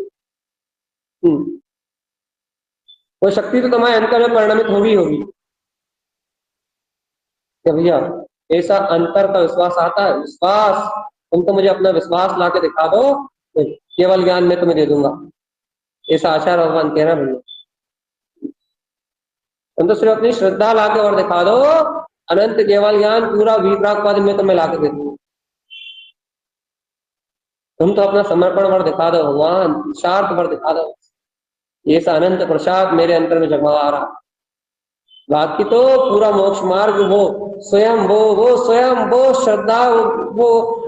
S1: वो शक्ति तो तुम्हारे अंतर में परिणमित होगी होगी। भैया ऐसा अंतर का विश्वास आता है, विश्वास, तुम तो मुझे अपना विश्वास ला के दिखा दो, तो केवल ज्ञान मैं तुम्हें दे दूंगा, ऐसा आचार्य भगवान कह रहा भैया। तुम तो सिर्फ अपनी श्रद्धा ला के और दिखा दो, अनंत केवल ज्ञान पूरा विप्राक पद में तुम्हें ला के दे दूंगा। तुम तो अपना समर्पण वर दिखा दो भगवान, शार्थ वर दिखा दो, ऐसा अनंत प्रसाद मेरे अंतर में जगमगा रहा। बाकी तो पूरा मोक्ष मार्ग वो स्वयं वो श्रद्धा वो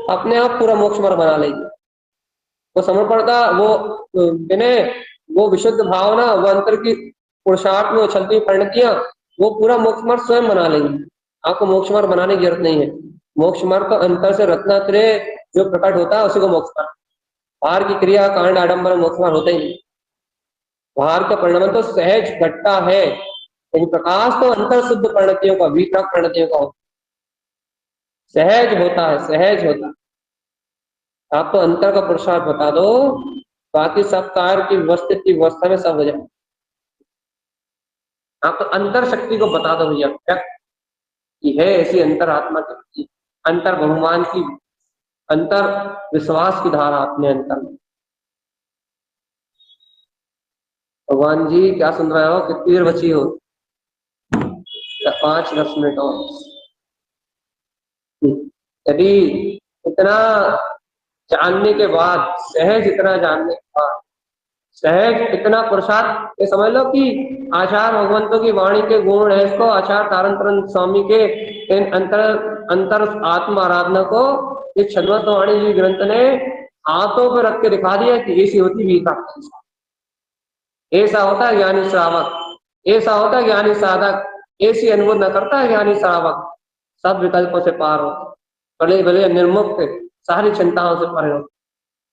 S1: अपने आप पूरा मोक्ष मार्ग बना लेगी। वो समर्पणता, वो विनय, वो विशुद्ध भावना, वो अंतर की पुरुषार्थ में उछलती हुई परिणतियां, वो पूरा मोक्ष मार्ग स्वयं बना लेंगी। आपको मोक्ष मार्ग बनाने की जरूरत नहीं है। मोक्ष मार्ग तो अंतर से रत्नात्रय जो प्रकट होता है उसी को मोक्ष मार्ग, बाहर की क्रिया कांड आडम्बर मोक्ष मार्ग होता ही नहीं। बाहर का परिणाम तो सहज घटता है, लेकिन प्रकाश तो अंतर शुद्ध परिणतियों का, विप्राक परिणतियों का सहज होता है, सहज होता है। आप तो अंतर का पुरुषार्थ बता दो, बाकी सब कार्य की व्यवस्थित की व्यवस्था में सब हो जाए। आप तो अंतर शक्ति को बता दो भैया, क्या कि है ऐसी अंतर आत्मा की, अंतर भगवान की, अंतर विश्वास की धारा अपने अंतर में। भगवान जी क्या सुन रहे हो, कितनी देर बची हो? 5-10 मिनट और। यदि इतना जानने के बाद, सहज इतना जानने के बाद, सहज इतना पुरुषार्थ, ये समझ लो कि आचार्य भगवंतों की वाणी के गुण है। इसको आचार्य तारण स्वामी के इन अंतर आत्म आराधना को इस छद्मस्त वाणी जी ग्रंथ ने हाथों पर रख के दिखा दिया कि ऐसी होती गीता, ऐसा होता है ज्ञानी श्रावक, ऐसा होता है ज्ञानी साधक, ऐसी अनुमोदना करता है ज्ञानी श्रावक, सब विकल्पों से पार हो, भले भले निर्मुक्त, सारी चिंताओं से परे हो।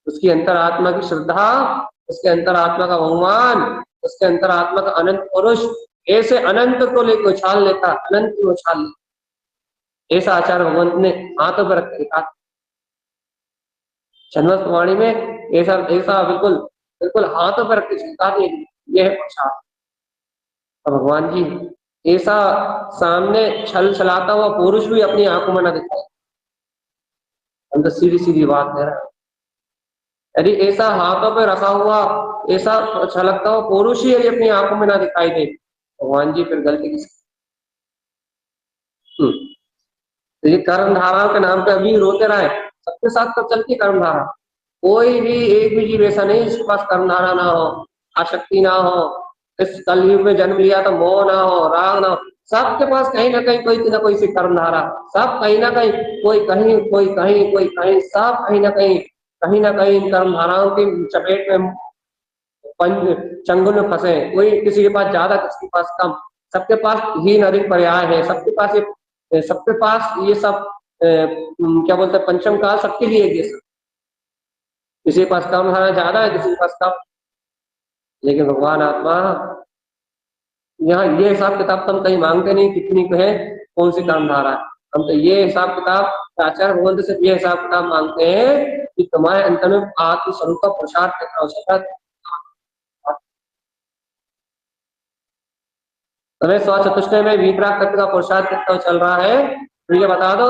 S1: उसकी अंतरात्मा की श्रद्धा, उसके अंतरात्मा का भगवान, उसके अंतरात्मा का अनंत पुरुष ऐसे अनंत को लेकर उछाल लेता, अनंत को उछाल लेता। ऐसा आचार्य भगवंत ने हाथों पर रख दिखा छद्मस्त वाणी में, ऐसा ऐसा बिल्कुल बिल्कुल हाथों पर रख के दिखा दिए, यह है प्रसाद। भगवान जी ऐसा सामने छल छलाता हुआ पुरुष भी अपनी आंखों में न दिखाए, हम तो सीधी सीधी बात कह रहे हैं। यदि ऐसा हाथों पे रखा हुआ, ऐसा छलकता हुआ पुरुष ही यदि अपनी आंखों में ना दिखाई दे, भगवान जी फिर गलती किसकी? तो ये कर्म धाराओं के नाम पे अभी रोते रहे, सबके साथ तो चलती कर्म धारा। कोई भी एक भी जीव ऐसा नहीं जिसके पास कर्म धारा ना हो। आसक्ति ना हो, इस कलयुग में जन्म लिया तो मोह ना हो, राग ना हो। सबके पास कहीं ना कहीं कोई ना कोई सी कर्म धारा, सब कहीं ना कहीं, कोई कहीं कोई कहीं कोई कहीं, सब कहीं ना कहीं इन कर्म धाराओं की चपेट में चंगुल में फंसे। कोई किसी के पास ज्यादा, किसी के पास कम, सबके पास हीन अधिक पर्याय है, सबके पास ये सब क्या बोलते हैं, पंचम काल सबके लिए ये सब। किसी के पास कम धारा ज्यादा है, किसी के पास कम। लेकिन भगवान आत्मा यहाँ ये हिसाब किताब तो हम कहीं मांगते नहीं कितनी है, कौन सी कर्म धारा है। हम तो ये हिसाब किताब आचार्य भगवंत से ये हिसाब किताब मांगते हैं कि तुम्हारे अंतर में आत्म स्वरूप का प्रसाद कितना हो सकता है। तुम्हें स्व चतुष्टय में वितराग तत्व का पुरुषार्थ कितना चल रहा है, मुझे बता दो।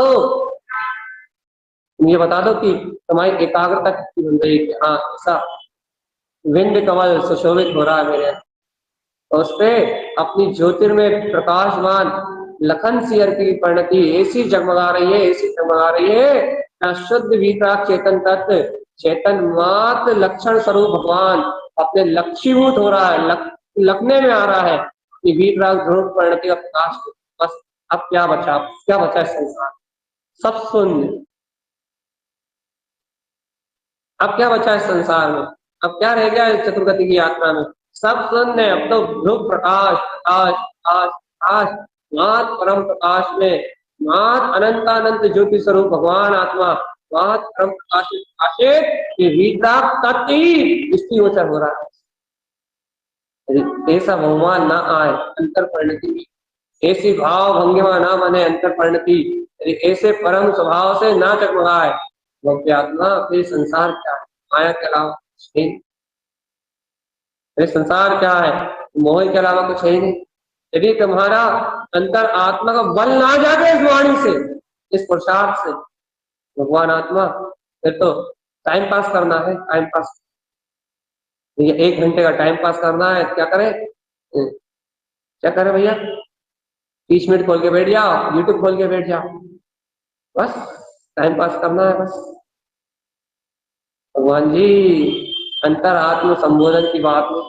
S1: मुझे बता दो कि तुम्हारी एकाग्रता कितनी बन रही है। हाँ, ऐसा विंध्य कमल सुशोभित हो रहा है मेरे, और उस पे अपनी ज्योतिर्मय प्रकाशमान लखन सियर की परिणति ऐसी जगमगा रही है, ऐसी जगमगा रही है, शुद्ध वितराग चेतन तत्व, चेतन मात्र लक्षण स्वरूप भगवान अपने लक्षीभूत हो रहा है, लखने में आ रहा है कि वीतराग ध्रुव परिणति का प्रकाश। बस अब क्या बचा, क्या बचा है संसार, सब शून्य। अब क्या बचा है संसार में, अब क्या रह गया है चतुर्गति की यात्रा में, सब शून्य। अब तो ध्रुव प्रकाश प्रकाश प्रकाश प्रकाश, मात परम प्रकाश में, मात अनंतानंत ज्योति स्वरूप भगवान आत्मा, मात परम प्रकाश में प्रकाशित ये वीतराग तत्व ही दृष्टिगोचर हो रहा है। ऐसा बहुमान ना आए अंतर परिणति, ऐसी भाव भंगिमा ना बने अंतर परिणति, ऐसे परम स्वभाव से ना जगमगाए भव्य आत्मा, फिर संसार क्या है, माया के अलावा कुछ नहीं। फिर संसार क्या है, मोह के अलावा कुछ है नहीं। यदि तुम्हारा अंतर आत्मा का बल ना जागे इस वाणी से, इस पुरुषार्थ से, भगवान आत्मा, फिर तो टाइम पास करना है, टाइम पास। ये 1 घंटे का टाइम पास करना है, क्या करें, क्या करें भैया, 30 मिनट खोल के बैठ जाओ, यूट्यूब खोल के बैठ जाओ, बस टाइम पास करना है बस। भगवान जी अंतर आत्म संबोधन की बात है,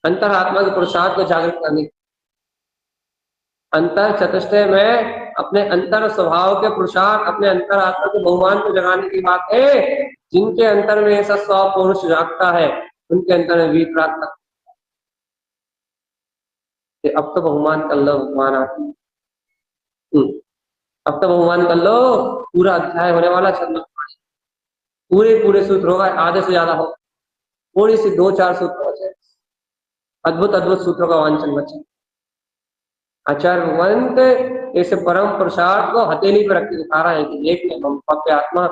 S1: अंतर आत्मा के पुरुषार्थ को जागृत करने, अंतर चतुष्टय में अपने अंतर स्वभाव के पुरुषार्थ, अपने अंतर आत्मा के बहुमान को जगाने की बात है। जिनके अंतर में ऐसा स्व पुरुष जागता है, उनके अंतर में वीतराग तक। अब तो बहुमान कर लो भगवान आत्मा, अब तो बहुमान कर लो, पूरा अध्याय होने वाला चंद्र, पूरे पूरे सूत्र होगा, आधे से ज्यादा हो, थोड़ी सी 2-4 सूत्र बचे, अद्भुत अद्भुत सूत्रों का वांछन बचे। आचार्य भगवंत ऐसे परम पुरुषार्थ को हथेली पर रख के दिखा रहा है कि देख ले भव्य आत्मा,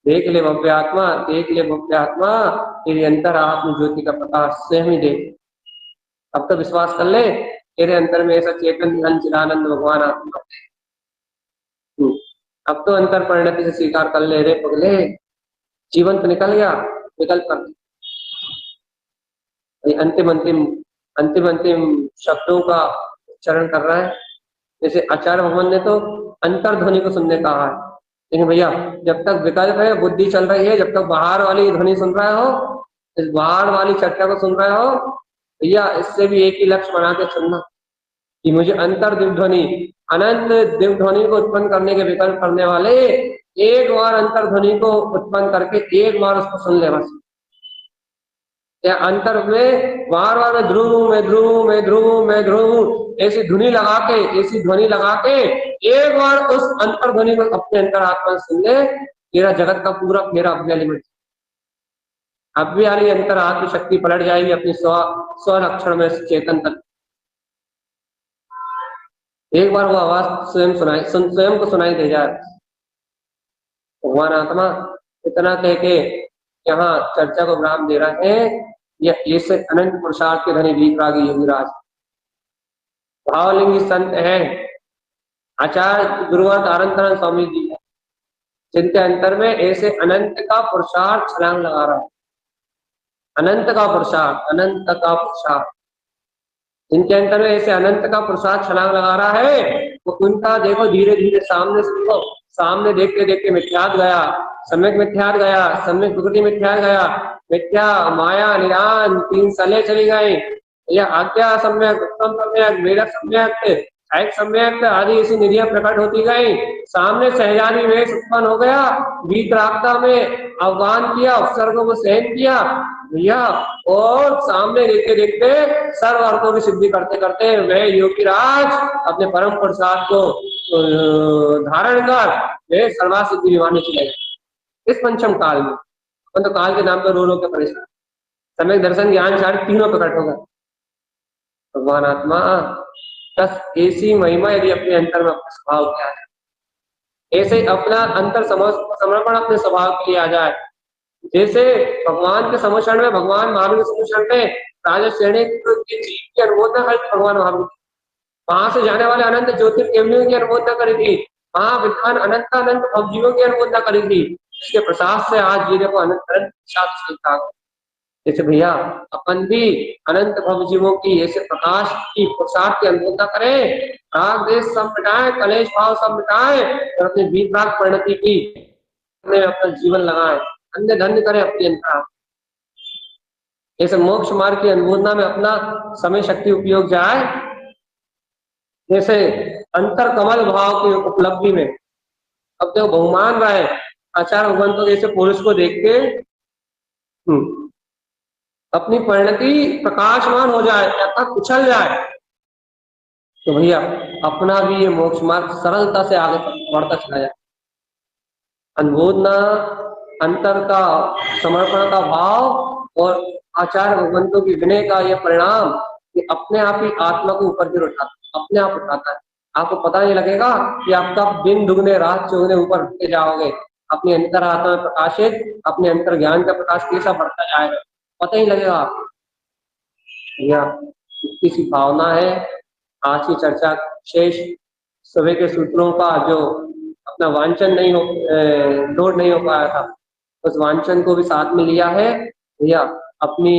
S1: देख ले भव्य आत्मा, देख ले भव्य आत्मा, तेरे अंतर आत्म ज्योति का प्रकाश स्वयं ही देख। अब तो विश्वास कर ले, तेरे अंतर में ऐसा चेतन चिदानंद भगवान आत्मा। अब तो अंतर परिणति से स्वीकार कर ले रे पगले, जीवन तो निकल गया, विकल्प कर। अंतिम अंतिम अंतिम अंतिम शब्दों का उच्चारण कर रहा है। जैसे आचार्य भगवान ने तो अंतर ध्वनि को सुनने कहा है, लेकिन भैया जब तक विकल्प है, बुद्धि चल रही है, जब तक बाहर वाली ध्वनि सुन रहे हो, इस बाहर वाली चर्चा को सुन रहे हो, भैया इससे भी एक ही लक्ष्य बना के सुनना कि मुझे अंतर दिव्य ध्वनि, अनंत दिव्य ध्वनि को उत्पन्न करने के विकल्प करने वाले एक बार अंतर ध्वनि को उत्पन्न करके एक बार उसको सुन ले बस। या अंतर में बार बार मैं ध्रुव मैं ध्रुव मैं ध्रुव मैं ध्रुव ऐसी ध्वनि लगा के, ऐसी ध्वनि लगा के एक बार उस अंतर ध्वनि को अपने अंतर आत्मा सुन ले, तेरा जगत का पूरा फेरा अपने लिमिट, अब भी वाली अंतर आत्म शक्ति पलट जाएगी अपनी स्व लक्षण में चेतन तक। एक बार वो आवाज स्वयं को सुनाई दे जाए। भगवान आत्मा इतना कह के यहाँ चर्चा को विराम दे रहे हैं। यह ऐसे अनंत पुरुषार्थ के धनी वीतरागी योगीराज भावलिंगी संत है आचार्य गुरुवर तारन स्वामी जी है, जिनके अंतर में ऐसे अनंत का पुरुषार्थ छलांग लगा रहा है, अनंत का पुरुषार्थ, अनंत का पुरुषार्थ, जिनके अंतर में ऐसे अनंत का पुरुषार्थ छलांग लगा रहा है, तो उनका देखो धीरे धीरे सामने से देखो सामने देखते देखते मिथ्यात गया, सम्यक मिथ्यात गया, सम्यक प्रकृति मिथ्यात गया, मिथ्या माया निरान 3 सले चली गई। यह आज्ञा सम्यक, उत्तम सम्यक, वेदक सम्यक, एक सम्यक आदि इसी निधियां प्रकट होती गई। सामने सहजादी वेश उत्पन्न हो गया, वीतरागता में आह्वान किया, उपसर्गों को सहन किया भैया, और सामने देखते देखते सर्व अर्थों की सिद्धि करते करते वह योगीराज अपने परम प्रसाद को धारण कर वे सर्वा सिद्धि विमाने चले गए। इस पंचम काल में तो काल के नाम पर रो के परेशान, समय दर्शन ज्ञान सारे तीनों प्रकट होगा। भगवान आत्मा बस ऐसी महिमा यदि अपने अंतर में अपना स्वभाव किया है, ऐसे अपना अंतर समर्पण अपने स्वभाव के लिए आ जाए, जैसे भगवान के समर्षण में, भगवान महावीर के समर्षण में राजा श्रेणी के जीव की अनुमोदना करती भगवान महावीर, वहां से जाने वाले अनंत ज्योतिर्केवलियों की अनुमोदना करी थी, वहां विद्वान अनंत अनंत भवजीवों की अनुमोदना करी थी। इसके प्रसाद से आज ये देखो अनंत अनंत जैसे भैया अपन भी अनंत भवजीवों की ऐसे प्रकाश की प्रसाद की अनुमोदना करें, राग देश सब मिटाए, कलेश भाव सब मिटाए और अपने वीतराग परिणति की अपना जीवन लगाए, अन्य धन्य करे अपनी अंतर, जैसे मोक्ष मार्ग की अनुमोदना में अपना समय शक्ति उपयोग जाए, जैसे अंतर कमल भाव की उपलब्धि में अब देखो बहुमान रहे आचार्य भगवान तो जैसे पुरुष को देख के अपनी परिणति प्रकाशमान हो जाए, अर्थात उछल जाए, तो भैया अपना भी ये मोक्ष मार्ग सरलता से आगे बढ़ता चला जाए। अनुमोदना, अंतर का समर्पण का भाव और आचार्य भगवंतों की विनय का यह परिणाम कि अपने आप ही आत्मा को ऊपर की ओर उठाता, अपने आप उठाता है। आपको पता नहीं लगेगा कि आपका दिन दुगने रात चौगुने ऊपर उठते जाओगे, अपनी अंतर आत्मा में प्रकाशित, अपने अंतर ज्ञान का प्रकाश कैसा बढ़ता जाएगा पता ही लगेगा आपको। किसी भावना है आज की चर्चा शेष सुबह के सूत्रों का जो अपना वांछन नहीं हो लोड नहीं हो पाया था, उस वांछन को भी साथ में लिया है भैया। अपनी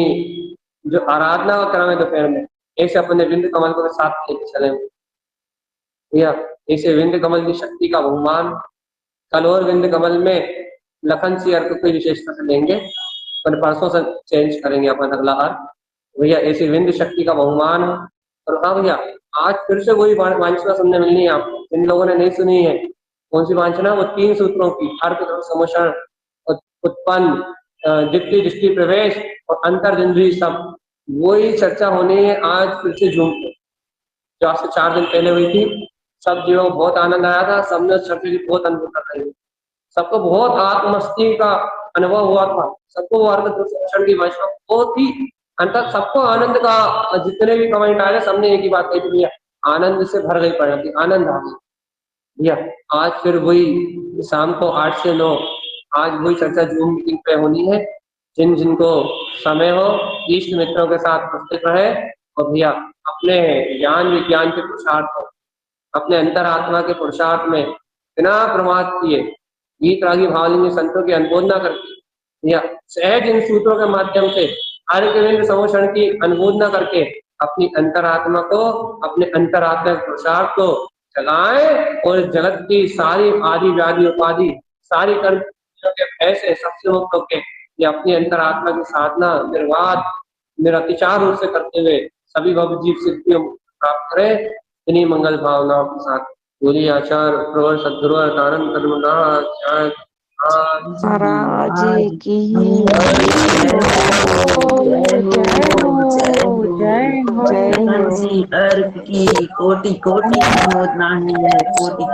S1: जो आराधना का क्रम है दोपहर में, ऐसे अपने विंध्य कमल को भी साथ लेके चले भैया। ऐसे विंध्य कमल की शक्ति का बहुमान कल और विंध्य कमल में लखन सी अर्थ को विशेषता से लेंगे, पर परसों से चेंज करेंगे अपन अगला अर्थ भैया। ऐसी विंध्य शक्ति का बहुमान। और हाँ भैया आज फिर से वही वांछना सुनने मिलनी है आपको, जिन लोगों ने नहीं सुनी है। कौन सी वांछना? वो 3 सूत्रों की, अर्थ समोषण, उत्पन्न, दृष्टि दृष्टि प्रवेश और अंतर इंद्रिय सब, वही चर्चा होनी है आज फिर से जूम पे, जो आज से 4 दिन पहले हुई थी। सब जीवों को बहुत आनंद आया था, सबने उस चर्चा की बहुत अनुभव कर रही है, सबको बहुत आत्मस्ती का अनुभव हुआ था, सबको वो अर्थ समोषण की वांछना बहुत ही अंततः सबको आनंद का, जितने भी कमेंट आए सबने एक ही बात कही थी भैया, आनंद से भर गई पड़ी, आनंद आ गई भैया। आज फिर वही शाम को 8 से 9 आज वही चर्चा जूम मीटिंग पे होनी है। जिन जिनको समय हो इष्ट मित्रों के साथ उपस्थित रहे और भैया अपने ज्ञान विज्ञान के पुरुषार्थ हो, अपने अंतर आत्मा के पुरुषार्थ में बिना प्रमाद किए गीत रागी भावलिंगी संतों की अनुमोदना करके भैया सहज इन सूत्रों के माध्यम से आर्य के विंध्य समोषण की अनुमोदना करके अपनी अंतरात्मा को, अपने अंतरात्मा के पुरुषार्थ को चलाएं और जगत की सारी आदि व्याधि उपाधि सारी कर्म के भय से सबसे मुक्त होके ये अपनी अंतरात्मा की साधना निर्वाध निरतिचार रूप से करते हुए सभी भवजीव सिद्धियों प्राप्त करें। इन्हीं मंगल भावनाओं के साथ बोलिए आचार्य प्रवर सद्गुरु आनंद धर्मदास
S2: महाराज की
S3: जय हो जी। अर्घ की कोटि कोटि अनुमोदना है, कोटि